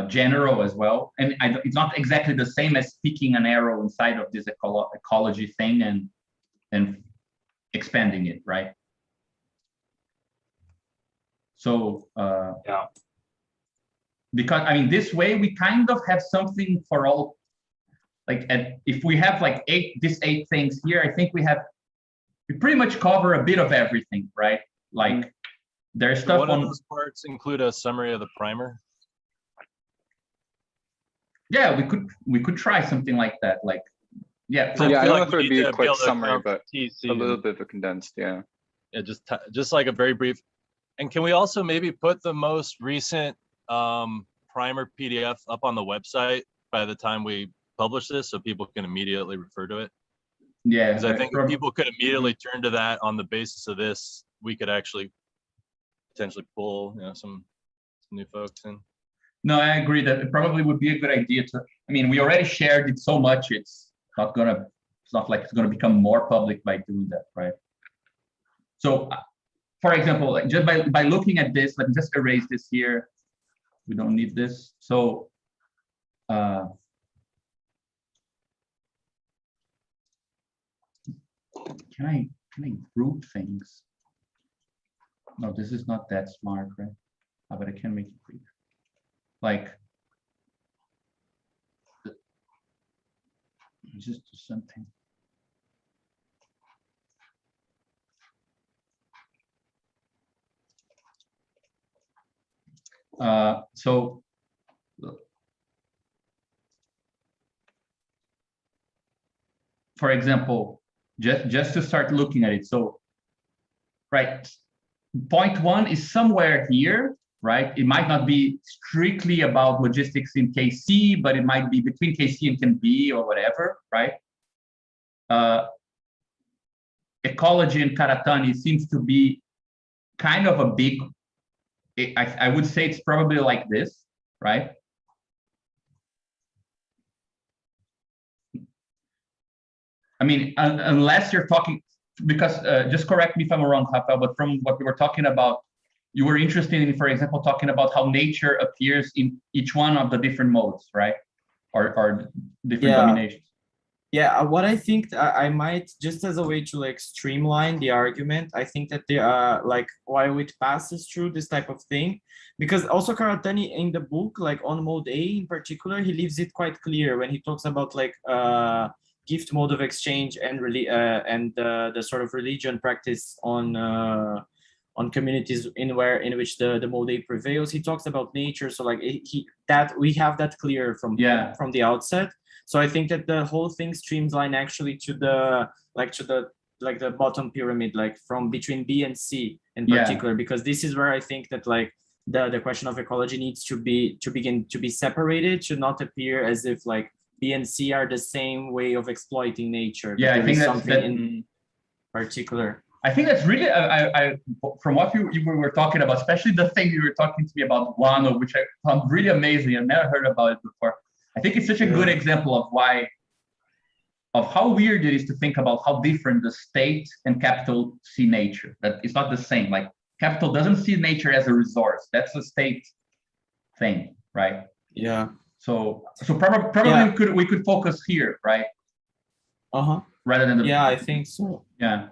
general as well, and it's not exactly the same as picking an arrow inside of this ecology thing and expanding it, right? So because I mean, this way we kind of have something for all. Like, if we have like these eight things here, I think we pretty much cover a bit of everything, right? Like there's stuff one of those parts include a summary of the primer. Yeah, we could try something like that. Like, I don't know if it would be a quick summary, but a little bit of a condensed, yeah, just like a very brief. And can we also maybe put the most recent primer PDF up on the website by the time we publish this, so people can immediately refer to it? Yeah, because I think if people could immediately turn to that on the basis of this, we could actually potentially pull some new folks in. No, I agree that it probably would be a good idea to, I mean, we already shared it so much, it's not like it's gonna become more public by doing that, right? So, for example, like just by looking at this, let me just erase this here. We don't need this. So, can I group things? No, this is not that smart, right? But I can make it bigger. Like, just do something. So for example, just to start looking at it. So, right, point one is somewhere here, right? It might not be strictly about logistics in KC, but it might be between KC and KNB or whatever, right? Ecology and Karatani seems to be kind of a big, I would say it's probably like this, right? I mean, unless you're talking, because just correct me if I'm wrong, Rafael, but from what we were talking about, you were interested in, for example, talking about how nature appears in each one of the different modes, right? Or different dominations. Yeah, what I think I might, just as a way to like streamline the argument, I think that they are like while it passes through this type of thing, because also Karatani in the book, like on mode A in particular, he leaves it quite clear when he talks about like gift mode of exchange and really the sort of religion practice on communities in which the mode A prevails. He talks about nature, so like that we have that clear from the outset. So I think that the whole thing streamline actually to the bottom pyramid, like from between B and C in particular, because this is where I think that like the question of ecology needs to begin to be separated, should not appear as if like B and C are the same way of exploiting nature. Yeah, I think that's something in particular. I think that's really, from what you were talking about, especially the thing you were talking to me about guano, which I found really amazing. I've never heard about it before. I think it's such a good example of how weird it is to think about how different the state and capital see nature. That it's not the same. Like capital doesn't see nature as a resource. That's a state thing, right? Yeah. So probably we could focus here, right? Rather than the I think so. Yeah.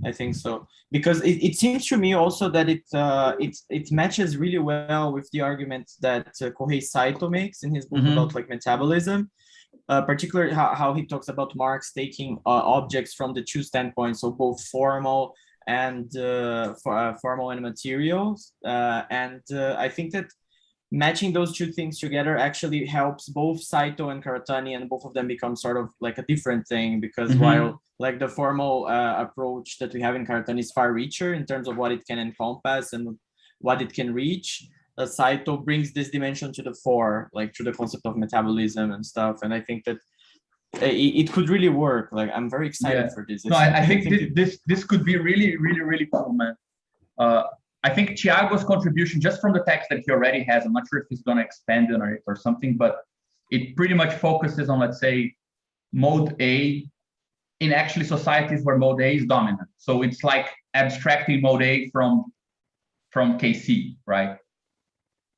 I think so, because it seems to me also that it matches really well with the argument that Kohei Saito makes in his book about like metabolism, particularly how he talks about Marx taking objects from the two standpoints, so both formal and materials, and I think that matching those two things together actually helps both Saito and Karatani, and both of them become sort of like a different thing, because while like the formal approach that we have in Karatani is far richer in terms of what it can encompass and what it can reach, Saito brings this dimension to the fore, like through the concept of metabolism and stuff. And I think that it could really work. Like I'm very excited for this. No, I think this could be really, really, really cool, man. I think Thiago's contribution, just from the text that he already has, I'm not sure if he's going to expand on it or something, but it pretty much focuses on, let's say, mode A in actually societies where mode A is dominant. So it's like abstracting mode A from KC, right?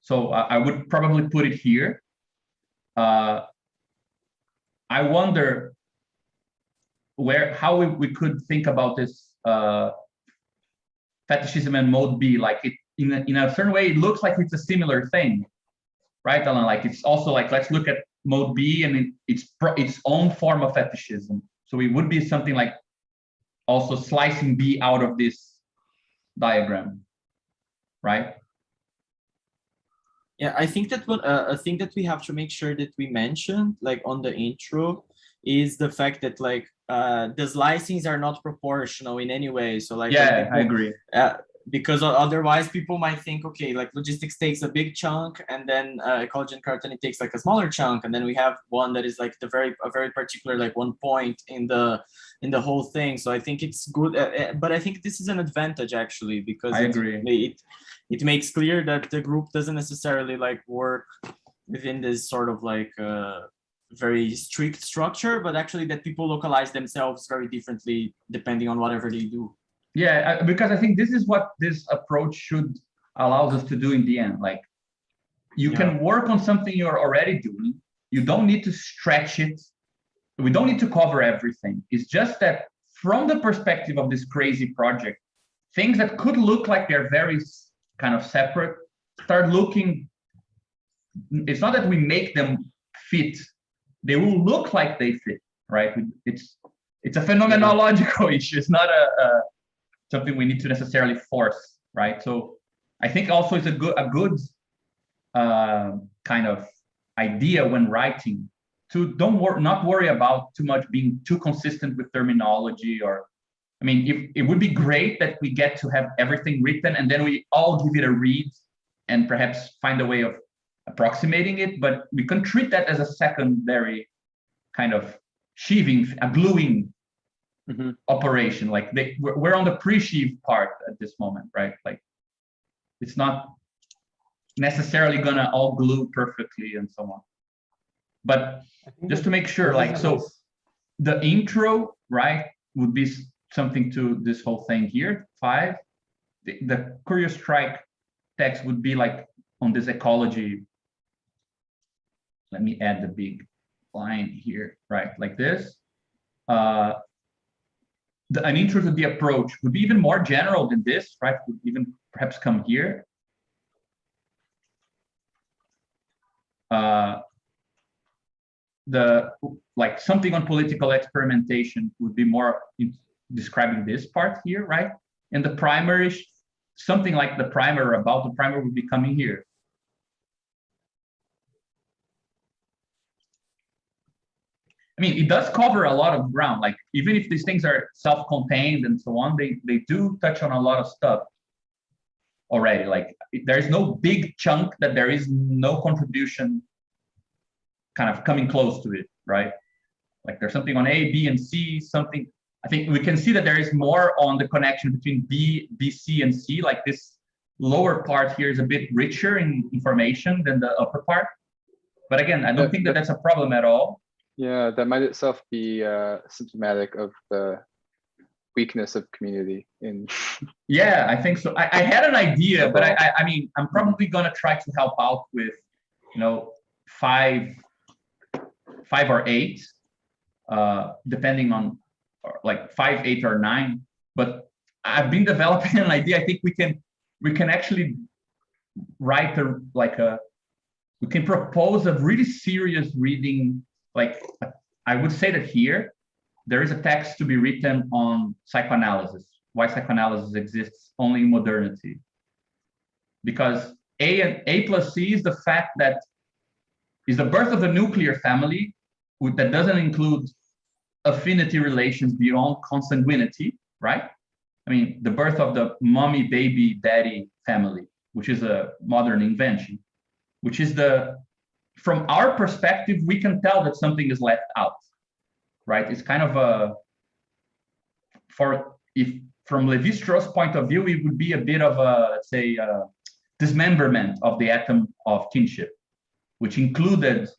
So I would probably put it here. I wonder how we could think about this fetishism and mode B, like it in a certain way, it looks like it's a similar thing, right, Alan? Like it's also like, let's look at mode B and its own form of fetishism. So it would be something like also slicing B out of this diagram, right? Yeah, I think that a thing that we have to make sure that we mention, like on the intro, is the fact that like the slicings are not proportional in any way. So like, I agree. Because otherwise people might think, okay, like logistics takes a big chunk, and then ecology and Karatani takes like a smaller chunk, and then we have one that is like a very particular like one point in the whole thing. So I think it's good, but I think this is an advantage actually, because I agree. It makes clear that the group doesn't necessarily like work within this sort of like very strict structure, but actually that people localize themselves very differently depending on whatever they do. Yeah, because I think this is what this approach should allows us to do in the end. Like, you can work on something you're already doing. You don't need to stretch it. We don't need to cover everything. It's just that from the perspective of this crazy project, things that could look like they're very kind of separate start looking, it's not that we make them fit. They will look like they fit, right? It's a phenomenological issue. It's not a something we need to necessarily force, right? So I think also it's a good kind of idea when writing to not worry about too much being too consistent with terminology. Or, I mean, it would be great that we get to have everything written and then we all give it a read and perhaps find a way of approximating it, but we can treat that as a secondary kind of sheathing, a gluing operation. Like we're on the pre-sheave part at this moment, right? Like, it's not necessarily gonna all glue perfectly and so on. But just to make sure, like, so the intro, right, would be something to this whole thing here. 5, the Curious Strike text would be like on this ecology. Let me add the big line here, right, like this. An intro to the approach would be even more general than this, right? Would even perhaps come here. Like something on political experimentation would be more describing this part here, right? And the primer, something like the primer, about the primer, would be coming here. I mean, it does cover a lot of ground. Like, even if these things are self-contained and so on, they do touch on a lot of stuff already. Like, there's no big chunk that there is no contribution kind of coming close to it, right? Like, there's something on A, B, and C, something. I think we can see that there is more on the connection between B, C, and C. Like, this lower part here is a bit richer in information than the upper part. But again, I don't think that that's a problem at all. Yeah, that might itself be symptomatic of the weakness of community in. Yeah, I think so. I had an idea, but I mean, I'm probably gonna try to help out with, 5 or 8, depending on, like 5, 8, or 9. But I've been developing an idea. I think we can actually write we can propose a really serious reading. Like, I would say that here, there is a text to be written on psychoanalysis, why psychoanalysis exists only in modernity. Because A plus C is the fact that is the birth of a nuclear family that doesn't include affinity relations beyond consanguinity, right? I mean, the birth of the mommy, baby, daddy family, which is a modern invention, which is from our perspective, we can tell that something is left out, right? It's kind of from Levi-Strauss' point of view, it would be a bit of let's say, dismemberment of the atom of kinship, which included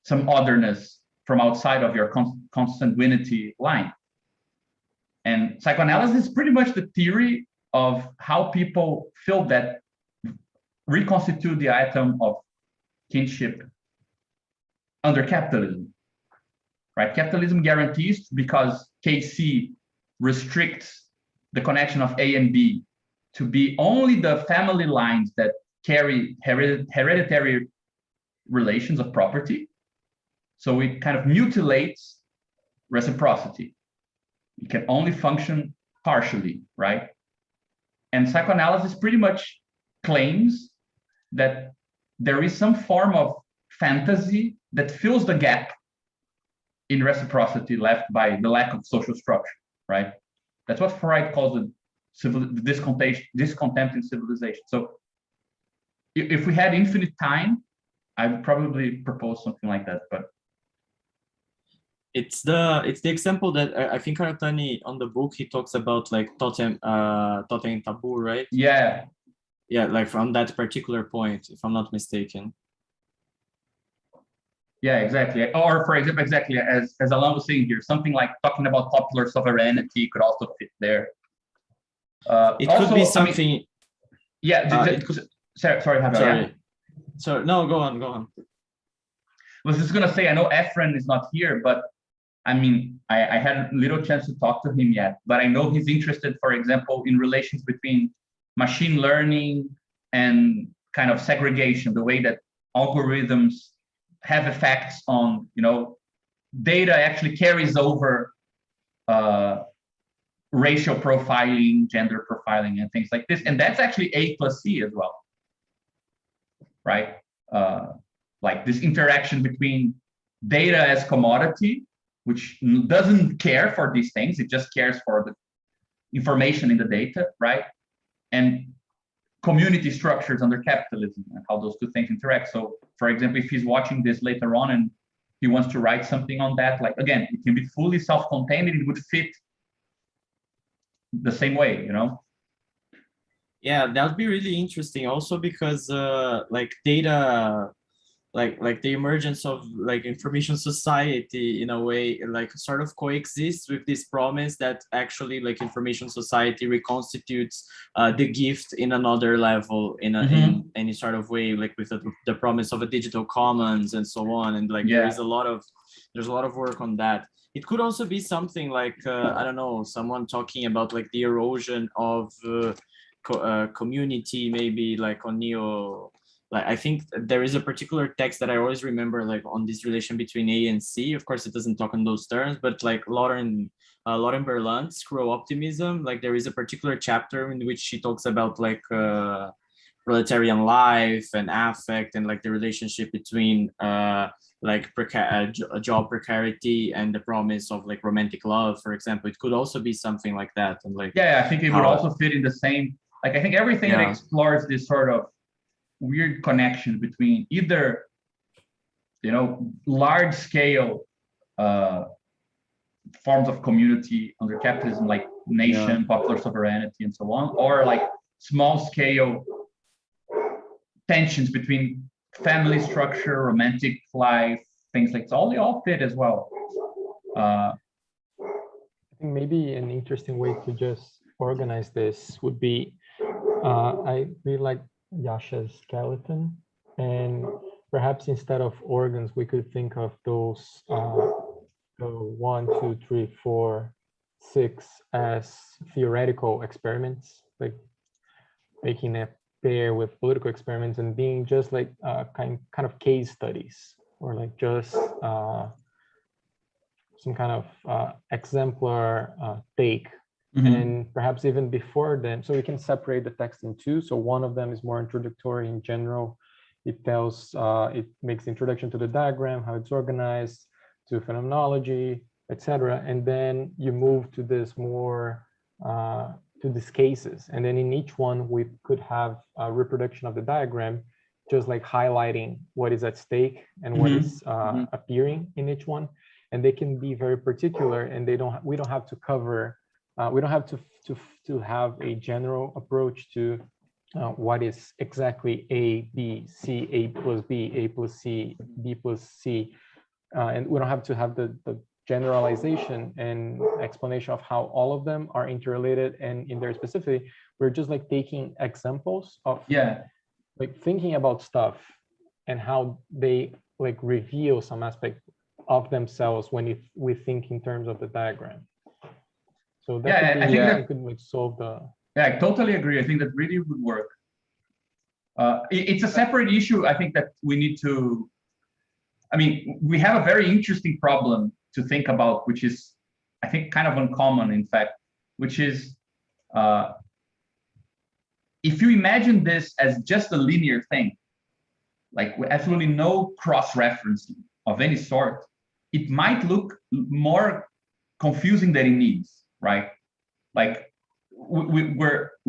some otherness from outside of your consanguinity line. And psychoanalysis is pretty much the theory of how people feel that reconstitute the atom of kinship under capitalism, right? Capitalism guarantees, because KC restricts the connection of A and B to be only the family lines that carry hereditary relations of property. So it kind of mutilates reciprocity. It can only function partially, right? And psychoanalysis pretty much claims that there is some form of fantasy that fills the gap in reciprocity left by the lack of social structure, right? That's what Freud calls the discontent in civilization. So if we had infinite time, I would probably propose something like that, but it's the example that I think Karatani on the book, he talks about like totem taboo, right? Yeah. Yeah, like from that particular point, if I'm not mistaken. Yeah, exactly. Or for example, exactly as Alan was saying here, something like talking about popular sovereignty could also fit there. It Also, could be I mean, something. yeah, sorry, Javier, Sorry. yeah. So no, go on. I was just gonna say, I know Efren is not here, but I mean, I had little chance to talk to him yet, but I know he's interested, for example, in relations between machine learning and kind of segregation, the way that algorithms have effects on, data actually carries over racial profiling, gender profiling, and things like this. And that's actually A plus C as well, right? Like this interaction between data as commodity, which doesn't care for these things, it just cares for the information in the data, right? And community structures under capitalism and how those two things interact. So, for example, if he's watching this later on and he wants to write something on that, like, again, it can be fully self-contained and it would fit the same way, Yeah, that would be really interesting also because like data, like the emergence of like information society in a way like sort of coexists with this promise that actually like information society reconstitutes the gift in another level in any sort of way, like with the promise of a digital commons and so on. And like there's a lot of work on that. It could also be something like I don't know, someone talking about like the erosion of community, maybe like on like I think there is a particular text that I always remember, like on this relation between A and C. Of course, it doesn't talk in those terms, but like Lauren Berlant's Cruel Optimism, like there is a particular chapter in which she talks about like proletarian life and affect and like the relationship between like job precarity and the promise of like romantic love, for example. It could also be something like that. And like I think it would also fit in the same, like I think everything that explores this sort of weird connection between either large scale forms of community under capitalism, like nation, popular sovereignty, and so on, or like small scale tensions between family structure, romantic life, things like that. They all fit as well. I think maybe an interesting way to just organize this would be, I really like Yasha's skeleton, and perhaps instead of organs, we could think of those 1, 2, 3, 4, 6 as theoretical experiments, like making a pair with political experiments and being just like kind of case studies, or like just some kind of exemplar take. And perhaps even before then, so we can separate the text in two. So one of them is more introductory in general. It tells, it makes the introduction to the diagram, how it's organized, to phenomenology, etc. And then you move to this more, to these cases. And then in each one, we could have a reproduction of the diagram, just like highlighting what is at stake and what is appearing in each one. And they can be very particular, and we don't have to cover, we don't have to have a general approach to what is exactly A, B, C, A plus B, A plus C, B plus C. And we don't have to have the generalization and explanation of how all of them are interrelated and in their specificity. We're just like taking examples of like thinking about stuff and how they like reveal some aspect of themselves when we think in terms of the diagram. So that could be, I think could like solve the. Yeah, I totally agree. I think that really would work. It's a separate issue. I think that we need to. I mean, we have a very interesting problem to think about, which is, I think, kind of uncommon, in fact, which is if you imagine this as just a linear thing, like with absolutely no cross-referencing of any sort, it might look more confusing than it needs. Right, like we are,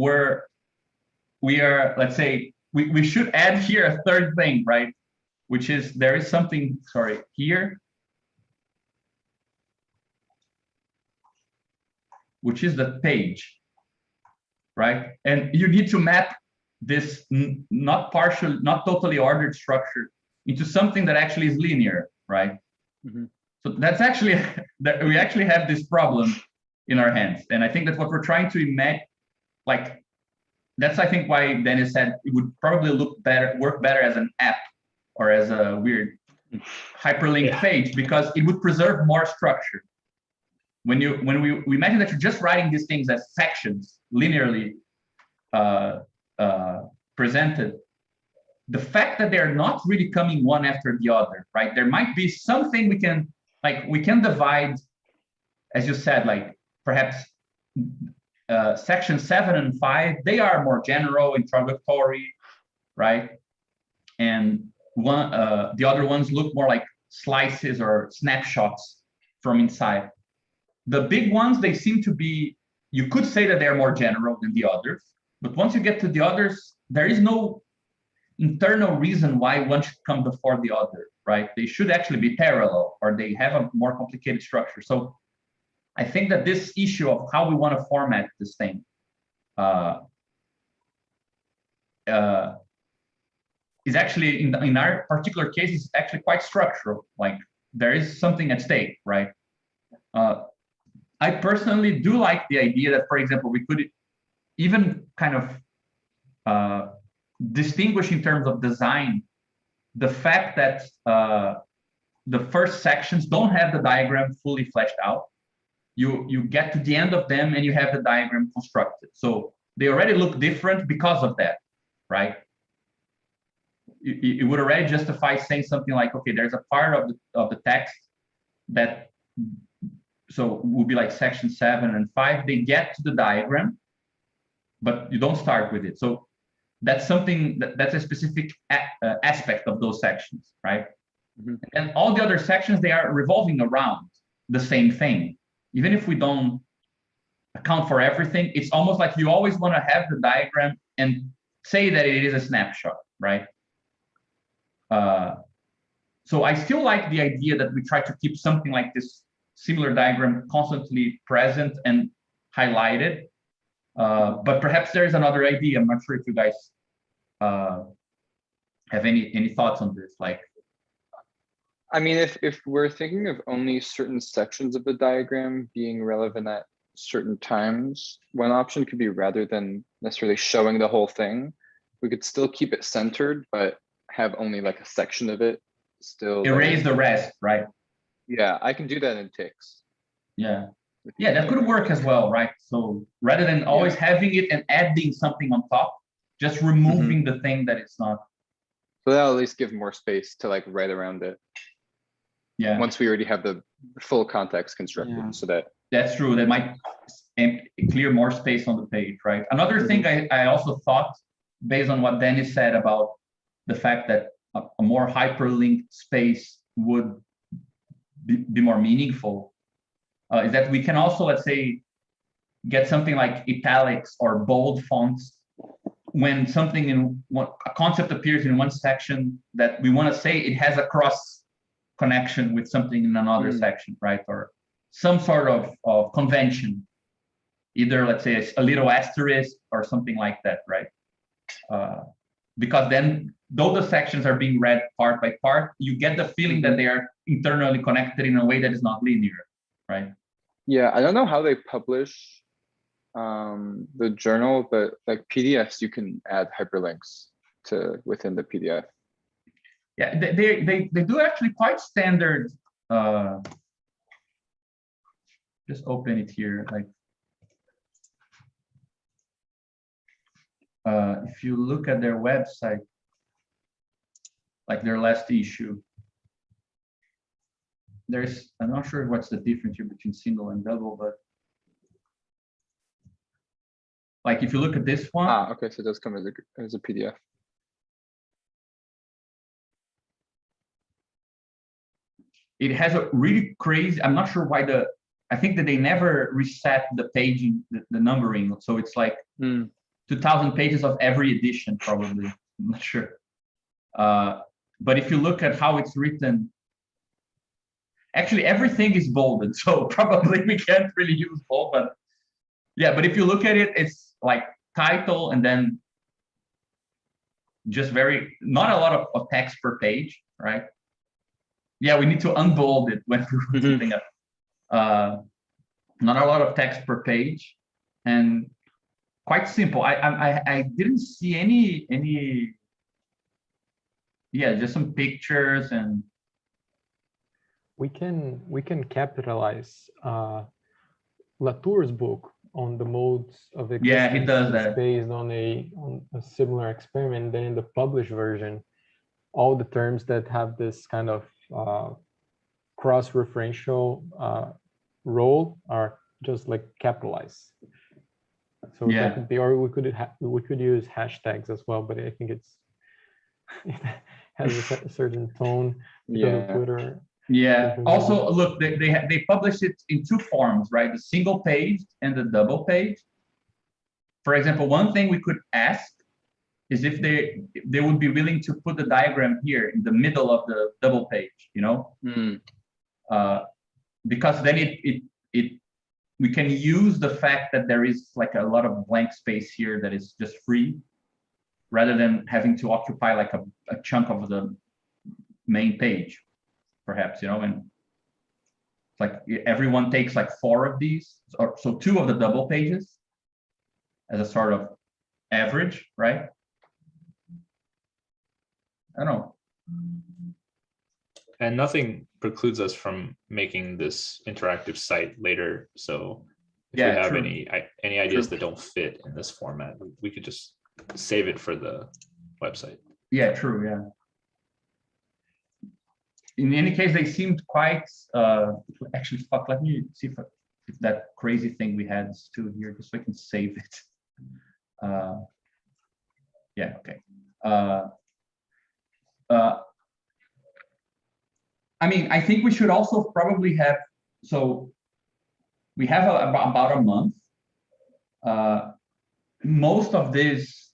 let's say, we should add here a third thing, right? Which is there is something, sorry, here, which is the page, right? And you need to map this not totally ordered structure into something that actually is linear, right? Mhm. So that's actually that we actually have this problem in our hands, and I think that's what we're trying to imagine. Like that's I think why Dennis said it would probably work better as an app or as a weird hyperlink Yeah. page, because it would preserve more structure. When we imagine that you're just writing these things as sections linearly presented, the fact that they're not really coming one after the other, right? There might be something we can divide, as you said, like perhaps section 7 and 5, they are more general, introductory, right? And the other ones look more like slices or snapshots from inside. The big ones, they seem to be, you could say that they're more general than the others, but once you get to the others, there is no internal reason why one should come before the other, right? They should actually be parallel, or they have a more complicated structure. So I think that this issue of how we want to format this thing is actually, in our particular case, is actually quite structural. Like there is something at stake, right? I personally do like the idea that, for example, we could even kind of distinguish in terms of design the fact that the first sections don't have the diagram fully fleshed out. You get to the end of them and you have the diagram constructed. So they already look different because of that, right? It would already justify saying something like, okay, there's a part of the text that, so would be like section 7 and 5, they get to the diagram, but you don't start with it. So that's something that's a specific aspect of those sections, right? Mm-hmm. And all the other sections, they are revolving around the same thing. Even if we don't account for everything, it's almost like you always want to have the diagram and say that it is a snapshot, right? So I still like the idea that we try to keep something like this similar diagram constantly present and highlighted. But perhaps there's another idea. I'm not sure if you guys have any thoughts on this. Like, I mean, if we're thinking of only certain sections of the diagram being relevant at certain times, one option could be, rather than necessarily showing the whole thing, we could still keep it centered, but have only like a section of it still. Erase the rest, right? Yeah, I can do that in Tix. Yeah. Yeah, that could work as well, right? So rather than always having it and adding something on top, just removing the thing that it's not. So that'll at least give more space to like write around it. Yeah. Once we already have the full context constructed, so that. That's true. That might clear more space on the page, right? Another thing I also thought, based on what Dennis said about the fact that a more hyperlinked space would be more meaningful, is that we can also, let's say, get something like italics or bold fonts when something in a concept appears in one section that we want to say it has a cross connection with something in another section, right? Or some sort of convention, either, let's say, a little asterisk or something like that, right? Because then, though the sections are being read part by part, you get the feeling that they are internally connected in a way that is not linear, right? Yeah, I don't know how they publish the journal, but like PDFs, you can add hyperlinks to within the PDF. Yeah, they do actually quite standard. Just open it here, like. If you look at their website, like their last issue, I'm not sure what's the difference here between single and double, but like if you look at this one. Okay, so it does come as a PDF. It has a really crazy, I'm not sure why I think that they never reset the paging, the numbering. So it's like 2,000 pages of every edition, probably. I'm not sure. But if you look at how it's written, actually everything is bolded. So probably we can't really use bold, but yeah, but if you look at it, it's like title and then just not a lot of text per page, right? Yeah, we need to unbold it when we're putting up. Not a lot of text per page, and quite simple. I didn't see any. Yeah, just some pictures and. We can capitalize Latour's book on the modes of existence. Yeah, he does that. Based on a similar experiment. Then in the published version, all the terms that have this kind of cross-referential role are just like capitalized. So Yeah. that could be, or we could use hashtags as well, but I think it has a certain tone because of Twitter. Yeah. Also, look, they publish it in two forms, right? The single page and the double page. For example, one thing we could ask is if they would be willing to put the diagram here in the middle of the double page, you know? Because then we can use the fact that there is like a lot of blank space here that is just free, rather than having to occupy like a chunk of the main page, perhaps, you know, and it's like everyone takes like 4 of these, or so 2 of the double pages as a sort of average, right? I don't know. And nothing precludes us from making this interactive site later. So if Yeah, we have true. any ideas that don't fit in this format, we could just save it for the website. Yeah, true. Yeah. In any case, they seemed quite. Actually, fuck. Let me see if that crazy thing we had is still here, just so I can save it. Yeah. Okay. I mean, I think we should also probably have. So we have about a month. Most of this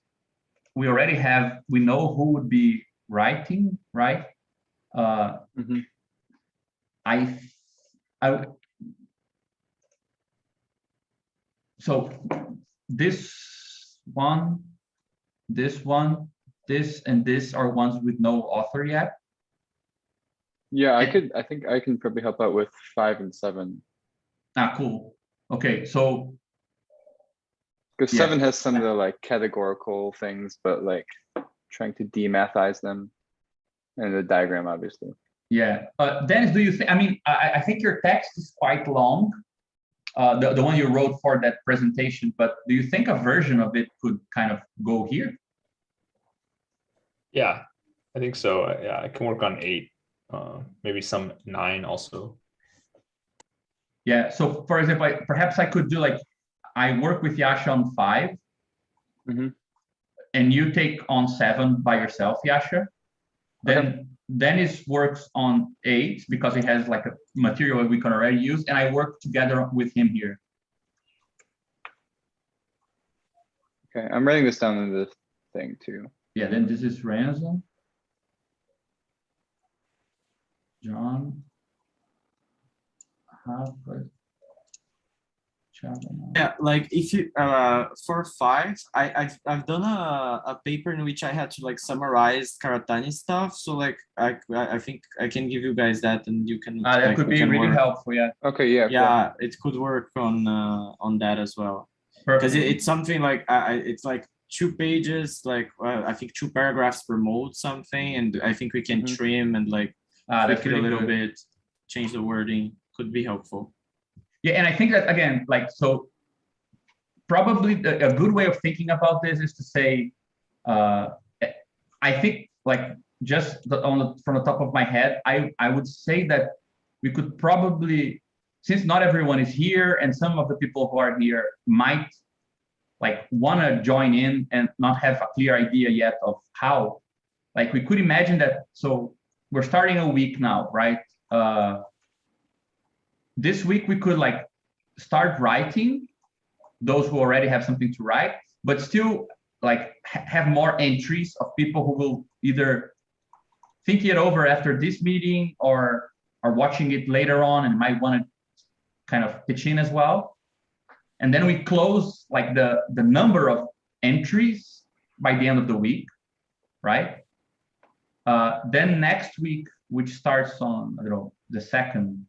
we already have. We know who would be writing, right? So this one, this, and this are ones with no author yet. Yeah, I think I can probably help out with 5 and 7. Ah, cool. Okay, so because yeah. 7 has some of the like categorical things, but like trying to demathize them, and the diagram, obviously. Yeah, Dennis, do you think? I mean, I think your text is quite long, the one you wrote for that presentation. But do you think a version of it could kind of go here? Yeah, I think so. Yeah, I can work on 8, maybe some 9 also. Yeah. So, for example, perhaps I could do like I work with Yasha on 5, and you take on 7 by yourself, Yasha. Then Dennis works on 8 because he has like a material we can already use, and I work together with him here. Okay, I'm writing this down in the thing too. Yeah, then this is Ransom, John, Harvard, Yeah, like if you for 5, I've done a paper in which I had to like summarize Karatani stuff. So like I think I can give you guys that, and you can. That like, could be really helpful. Yeah. Okay. Yeah. Yeah, it could work on that as well. Because it's something like it's like 2 pages, like I think 2 paragraphs per mode, something, and I think we can trim and like that's tweak it really a little good. bit, change the wording. Could be helpful. Yeah, and I think that again, like, so probably a good way of thinking about this is to say, I think like just from the top of my head, I would say that we could probably, since not everyone is here and some of the people who are here might like want to join in and not have a clear idea yet of how, like we could imagine that. So we're starting a week now, right? This week we could like start writing those who already have something to write, but still like have more entries of people who will either think it over after this meeting or are watching it later on and might want to kind of pitch in as well. And then we close like the number of entries by the end of the week, right? Then next week which starts on, I don't know, the 2nd.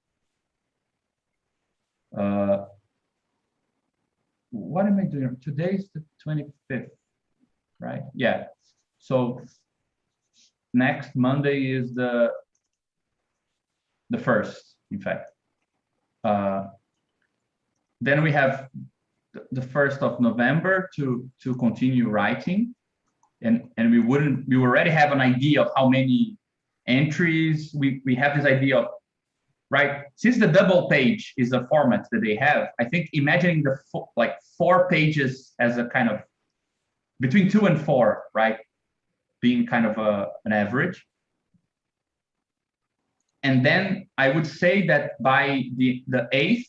What am I doing? Today's the 25th, right? Yeah. So next Monday is the 1st, in fact. Then we have the 1st of November to continue writing, and we already have an idea of how many entries. We have this idea of, right, since the double page is a format that they have, I think imagining the 4 pages as a kind of between 2 and 4, right, being kind of an average. And then I would say that by the 8th,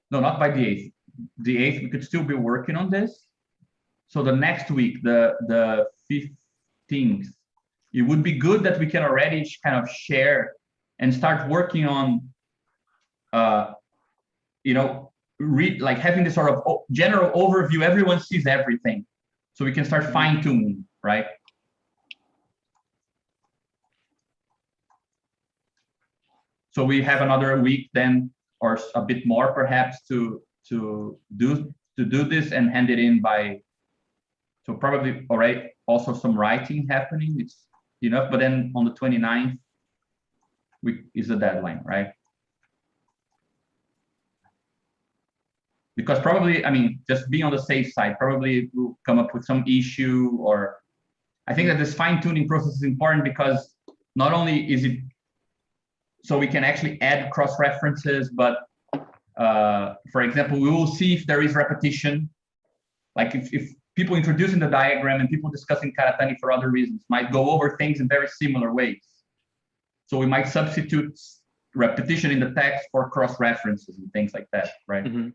no, not by the 8th. The 8th, we could still be working on this. So the next week, the 15th, it would be good that we can already kind of share and start working on, like having this sort of general overview. Everyone sees everything, so we can start fine tuning, right? So we have another week then, or a bit more perhaps, to do this and hand it in by. So probably already also some writing happening. It's enough, but then on the 29th is the deadline, right? Because probably, I mean, just being on the safe side, probably we'll come up with some issue, or I think that this fine-tuning process is important because not only is it so we can actually add cross-references, but for example, we will see if there is repetition. Like if people introducing the diagram and people discussing Karatani for other reasons might go over things in very similar ways. So we might substitute repetition in the text for cross-references and things like that, right? Mm-hmm.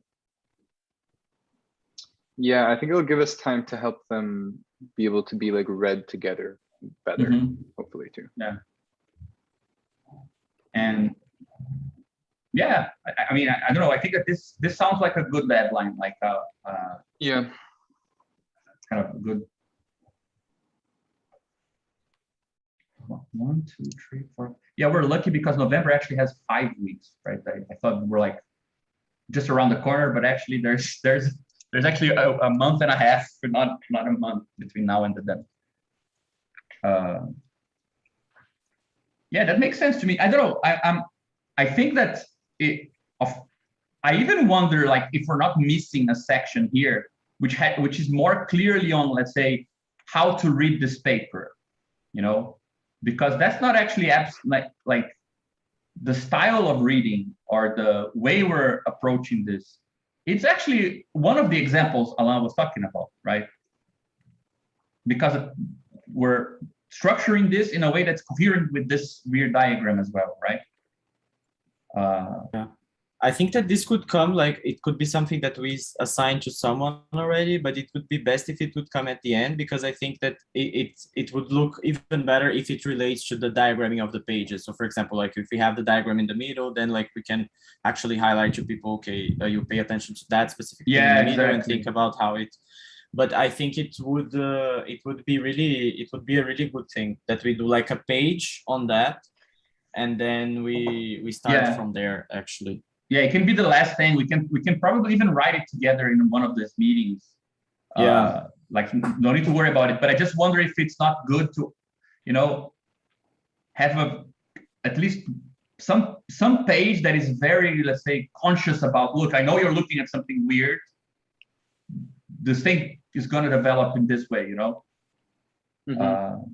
Yeah, I think it'll give us time to help them be able to be like read together better, hopefully too. Yeah. And yeah, I mean, I don't know. I think that this sounds like a good deadline, like yeah, kind of good. 1, 2, 3, 4. Yeah, we're lucky because November actually has 5 weeks, right? I thought we're like just around the corner, but actually there's actually a month and a half, not a month between now and the deadline. Yeah, that makes sense to me. I don't know. I think that I even wonder, like, if we're not missing a section here, which is more clearly on, let's say, how to read this paper, because that's not actually like the style of reading or the way we're approaching this. It's actually one of the examples Alain was talking about, right? Because we're structuring this in a way that's coherent with this weird diagram as well, right? Yeah. I think that this could come, like, it could be something that we assign to someone already, but it would be best if it would come at the end, because I think that it would look even better if it relates to the diagramming of the pages. So for example, like if we have the diagram in the middle, then like we can actually highlight to people, okay, you pay attention to that specific thing in the middle, exactly, and think about how it. But I think it would be a really good thing that we do like a page on that, and then we start from there actually. Yeah, it can be the last thing. We can probably even write it together in one of these meetings. Yeah. Like no need to worry about it. But I just wonder if it's not good to, have at least some page that is very, let's say, conscious about, look, I know you're looking at something weird. This thing is going to develop in this way, Mm-hmm.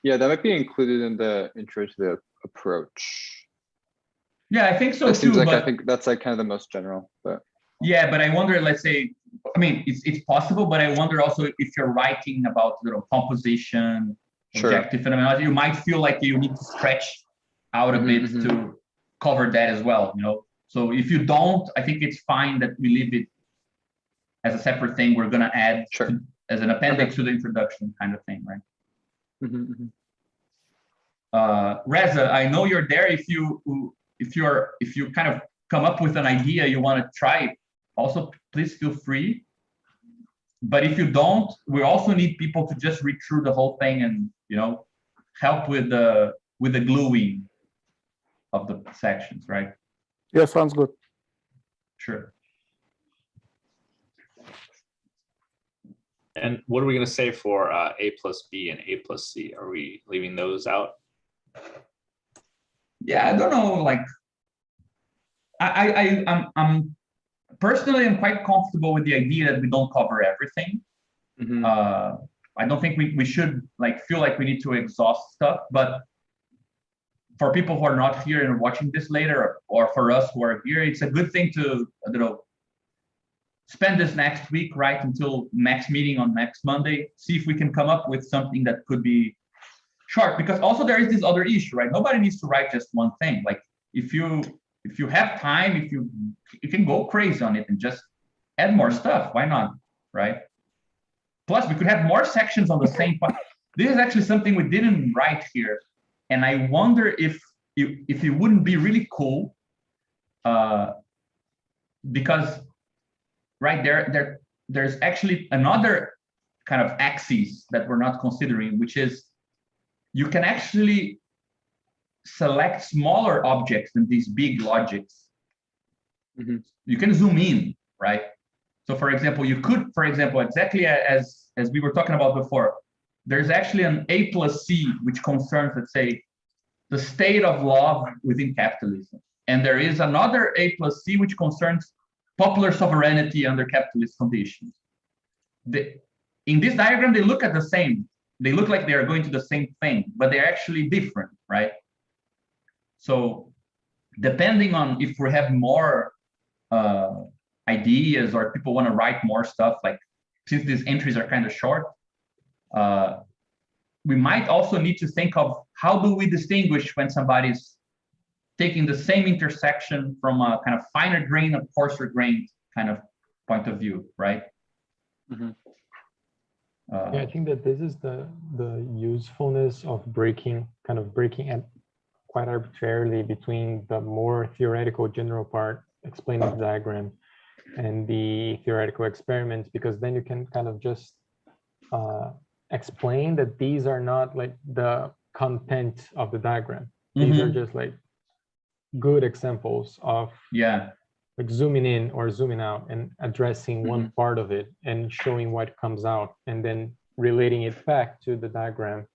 Yeah, that might be included in the intro to the approach. Yeah, I think so that too. Seems like, but I think that's like kind of the most general, but. Yeah, but I wonder, let's say, I mean, it's possible, but I wonder also if you're writing about composition, sure, objective phenomenology, you might feel like you need to stretch out a bit to cover that as well, So if you don't, I think it's fine that we leave it as a separate thing. We're gonna add as an appendix to the introduction kind of thing, right? Reza, I know you're there. If you kind of come up with an idea you want to try, also please feel free. But if you don't, we also need people to just read through the whole thing and help with the gluing of the sections, right? Yeah, sounds good. Sure. And what are we going to say for A plus B and A plus C? Are we leaving those out? Yeah, I don't know. Like, I'm personally, I'm quite comfortable with the idea that we don't cover everything. Mhm. I don't think we should like feel like we need to exhaust stuff, but for people who are not here and watching this later, or for us who are here, it's a good thing to, I don't know, spend this next week, right, until next meeting on next Monday, see if we can come up with something that could be short, because also there is this other issue, right? Nobody needs to write just one thing. Like if you have time, if you can go crazy on it and just add more stuff, why not, right? Plus, we could have more sections on the same part. This is actually something we didn't write here, and I wonder if it wouldn't be really cool, because right there's actually another kind of axis that we're not considering, which is you can actually select smaller objects than these big logics. Mhm. You can zoom in, right? So for example, you could, for example, exactly as we were talking about before, there's actually an A plus C, which concerns, let's say, the state of law within capitalism. And there is another A plus C, which concerns popular sovereignty under capitalist conditions. In this diagram, they look at the same. They look like they are going to the same thing, but they're actually different, right? So depending on if we have more ideas or people want to write more stuff, like since these entries are kind of short, we might also need to think of how do we distinguish when somebody's taking the same intersection from a kind of finer grain, a coarser grain kind of point of view, right? Mhm. Yeah, I think that this is the usefulness of breaking it quite arbitrarily between the more theoretical general part explaining the diagram and the theoretical experiments, because then you can kind of just explain that these are not like the content of the diagram. These are just like good examples of like zooming in or zooming out and addressing one part of it and showing what comes out and then relating it back to the diagram,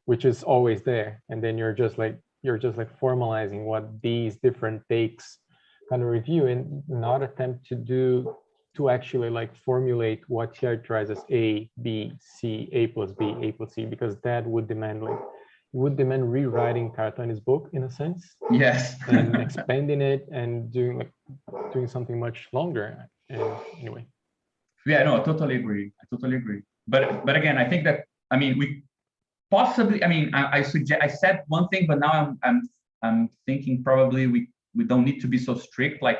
which is always there. And then you're just like formalizing what these different takes kind of review, and not attempt to actually like formulate what characterizes A, B, C, A plus B, A plus C, because that would demand rewriting Karatani's book in a sense. Yes. And expanding it and doing something much longer. And anyway. Yeah, no, I totally agree. But again, I think that, I mean, we possibly, I mean, I said one thing, but now I'm thinking probably we don't need to be so strict. Like,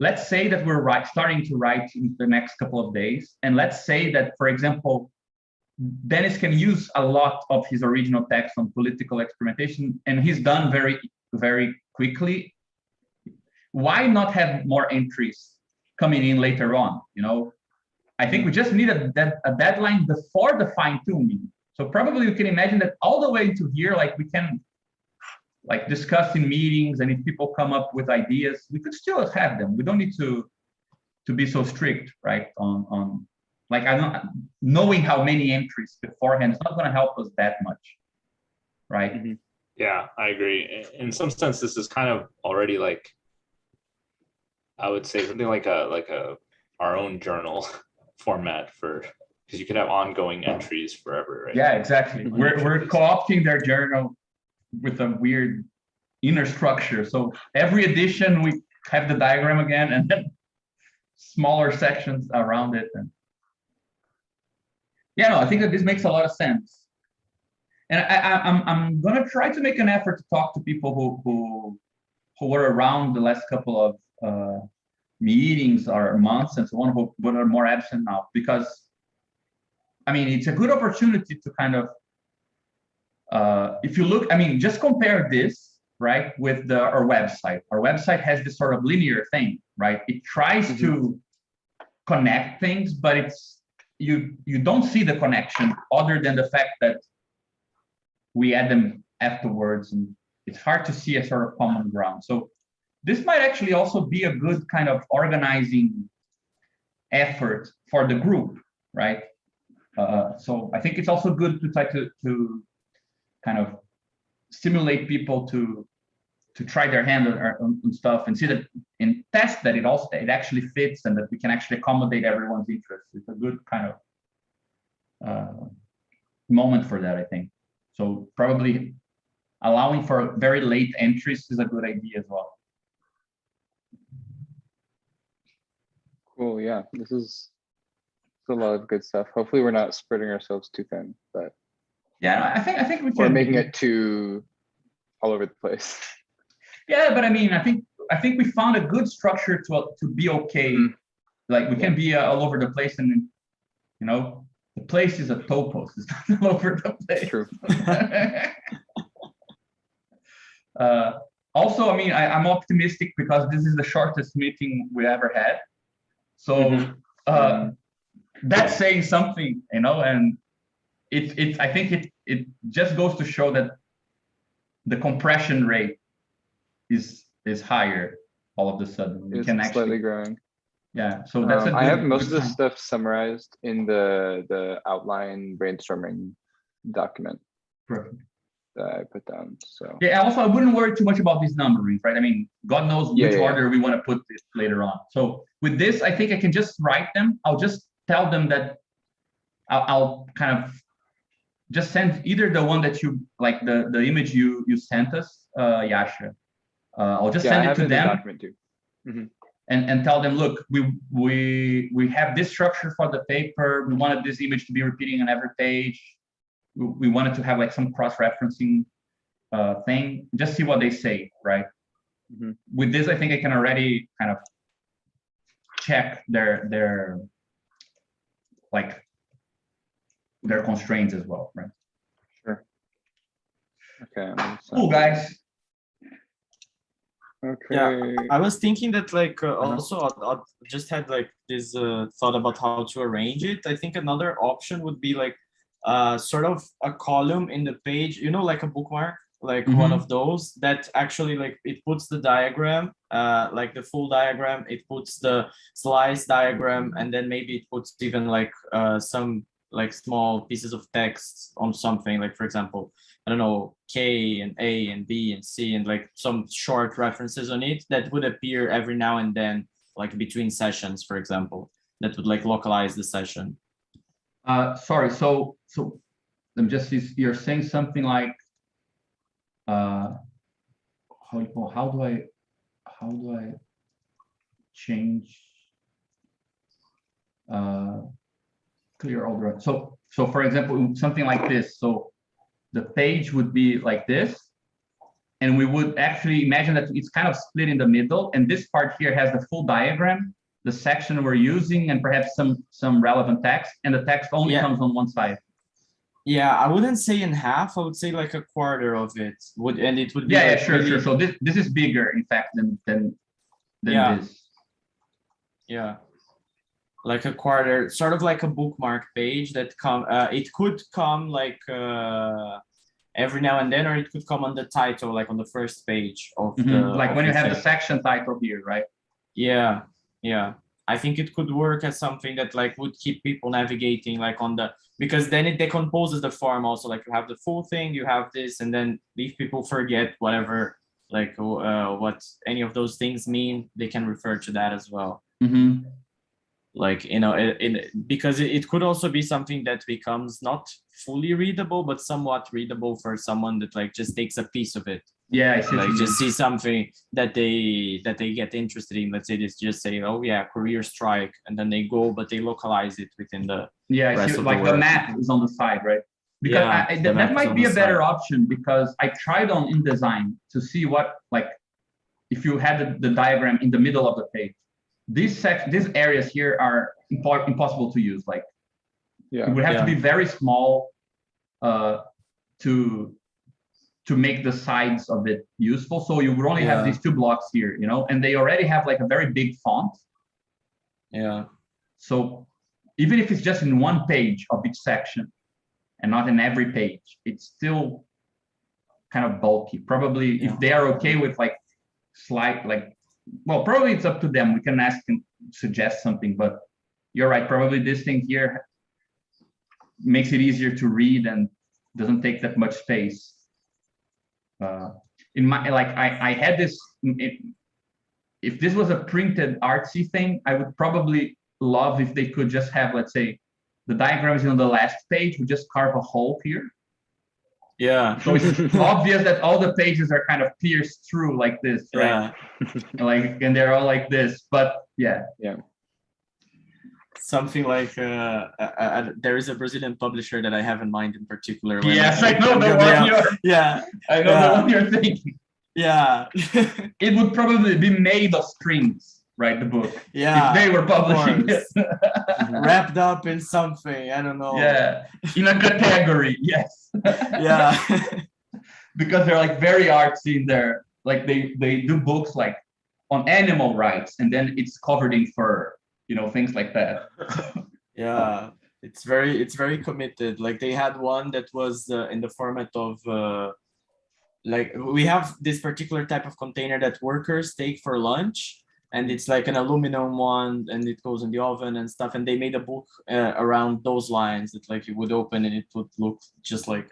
let's say that we're starting to write in the next couple of days, and let's say that, for example, Dennis can use a lot of his original text on political experimentation, and he's done very, very quickly. Why not have more entries coming in later on? You know, I think we just need a deadline before the fine tuning. So probably you can imagine that all the way to here, like we can like discuss in meetings, and if people come up with ideas, we could still have them. We don't need to be so strict, right? On like, I don't, knowing how many entries beforehand is not going to help us that much, right? Yeah, I agree. In some sense, this is kind of already like, I would say something like our own journal format for, because you could have ongoing entries forever, right? Yeah, exactly. We're co-opting their journal with a weird inner structure. So every edition we have the diagram again, and then smaller sections around it. And yeah, no, I think that this makes a lot of sense. And I'm gonna try to make an effort to talk to people who were around the last couple of meetings or months and so on, but are more absent now, because I mean, it's a good opportunity to kind of, if you look, I mean, just compare this, right, with our website. Our website has this sort of linear thing, right? It tries to connect things, but you don't see the connection other than the fact that we add them afterwards, and it's hard to see a sort of common ground. So this might actually also be a good kind of organizing effort for the group, right? So I think it's also good to try to kind of stimulate people to try their hand on stuff and see that and test that it actually fits and that we can actually accommodate everyone's interests. It's a good kind of moment for that, I think. So probably allowing for very late entries is a good idea as well. Cool. Yeah, this is a lot of good stuff. Hopefully, we're not spreading ourselves too thin, but Yeah, I think we we're can making it too all over the place. Yeah, but I mean, I think we found a good structure to be okay. Like we can be all over the place, and you know, the place is a topos. It's not all over the place. True. Also, I mean, I'm optimistic because this is the shortest meeting we ever had. So that's saying something, you know, and I think it just goes to show that the compression rate is higher all of a sudden. We It's can slightly actually, growing. yeah. So that's a I have good- most of good this sign. stuff summarized in the outline brainstorming document Perfect. that I put down. So Yeah. Also, I wouldn't worry too much about these numbering, right? I mean, God knows Yeah, which yeah, order we want to put this later on. So with this, I think I can just write them. I'll just tell them that I'll kind of just send either the one that you like the image you sent us, Yasha. I'll just yeah, I send it have to it in the them document too. and tell them, look, we have this structure for the paper. We wanted this image to be repeating on every page. We wanted to have like some cross-referencing thing. Just see what they say, right? With this, I think I can already kind of check their constraints as well, right? Sure. Okay. Cool, guys. Okay. I was thinking that like also I just had like this thought about how to arrange it. I think another option would be like sort of a column in the page, you know, like a bookmark, like one of those that actually like it puts the diagram, like the full diagram, it puts the slice diagram, and then maybe it puts even like some like small pieces of text on something, like for example, I don't know, K and A and B and C, and like some short references on it that would appear every now and then, like between sessions, for example, that would like localize the session. Sorry, so I'm just, you're saying something like, how do I change clear all the, so for example, something like this. So the page would be like this, and we would actually imagine that it's kind of split in the middle, and this part here has the full diagram, the section we're using, and perhaps some relevant text, and the text only comes on one side. Yeah, I wouldn't say in half. I would say like a quarter of it would, and it would be Yeah, like sure. really, So this is bigger, in fact, than Yeah. this. yeah, like a quarter, sort of like a bookmark page that it could come like every now and then, or it could come on the title, like on the first page of the. Like of when you the have the thing. section title here, right? Yeah, yeah. I think it could work as something that like would keep people navigating like on the, because then it decomposes the form also, like you have the full thing, you have this, and then if people forget whatever, like what any of those things mean, they can refer to that as well. Like, you know, because it could also be something that becomes not fully readable, but somewhat readable for someone that like just takes a piece of it. Yeah, I see. Like just see something that they get interested in. Let's say they just say, oh yeah, career strike, and then they go, but they localize it within the Yeah, I rest see. of Like the the map map is on the side, right? Because Yeah, the map that is might on be the a better side. option, because I tried on InDesign to see what, like, if you had the diagram in the middle of the page, these areas here are impossible to use. Like, Yeah. it would have to be very small to make the sides of it useful. So you would only have these two blocks here, you know, and they already have like a very big font. Yeah. So even if it's just in one page of each section and not in every page, it's still kind of bulky. Probably Yeah. if they are okay with like slight, like, well, probably it's up to them. We can ask and suggest something, but you're right. Probably this thing here makes it easier to read and doesn't take that much space. In my, like, I had this, if this was a printed artsy thing, I would probably love if they could just have, let's say, the diagram is on the last page, we just carve a hole here. Yeah. So it's obvious that all the pages are kind of pierced through like this, right? Yeah. Like, and they're all like this, but yeah. Something like there is a Brazilian publisher that I have in mind in particular. when Yes, I know I'm the gonna be one out- you're, Yeah, I know the one you're thinking. yeah, It would probably be made of strings, right? The book, yeah. if they were of publishing it. course. Wrapped up in something. I don't know. Yeah, in a category, yes. Yeah. Because they're like very artsy in there. Like they do books like on animal rights, and then it's covered in fur, you know, things like that. Yeah, it's very committed. Like they had one that was in the format of like we have this particular type of container that workers take for lunch, and it's like an aluminum one, and it goes in the oven and stuff. And they made a book around those lines that like you would open and it would look just like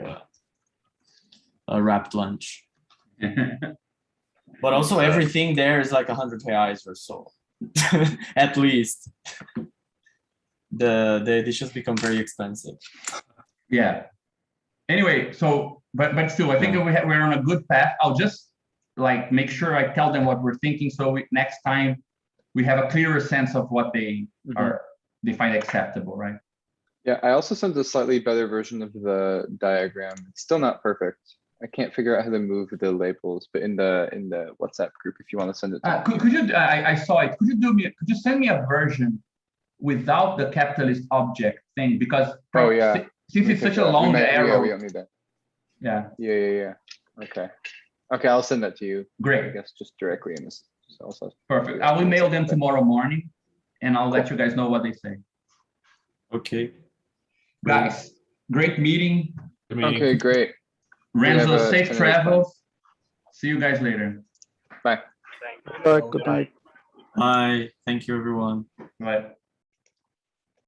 a wrapped lunch. But also everything there is like 100 reais or so, at least. The editions become very expensive. Yeah. Anyway, so but still, I think we're on a good path. I'll just like make sure I tell them what we're thinking, so next time we have a clearer sense of what they they find acceptable, right? Yeah, I also sent a slightly better version of the diagram. It's still not perfect. I can't figure out how to move the labels, but in the WhatsApp group, if you want to send it to me. Could you? I saw it. Could you send me a version without the capitalist object thing? Because since it's such a long arrow. We don't need that. Yeah. Yeah. Okay, I'll send that to you. I Great. guess just directly in this. Also. Perfect. I will mail them tomorrow morning, and I'll let you guys know what they say. Okay. Guys, great meeting. Okay, great. Renzo, have a safe tentative travels. See you guys later. Bye. Good night. Bye. Thank you, everyone. Bye.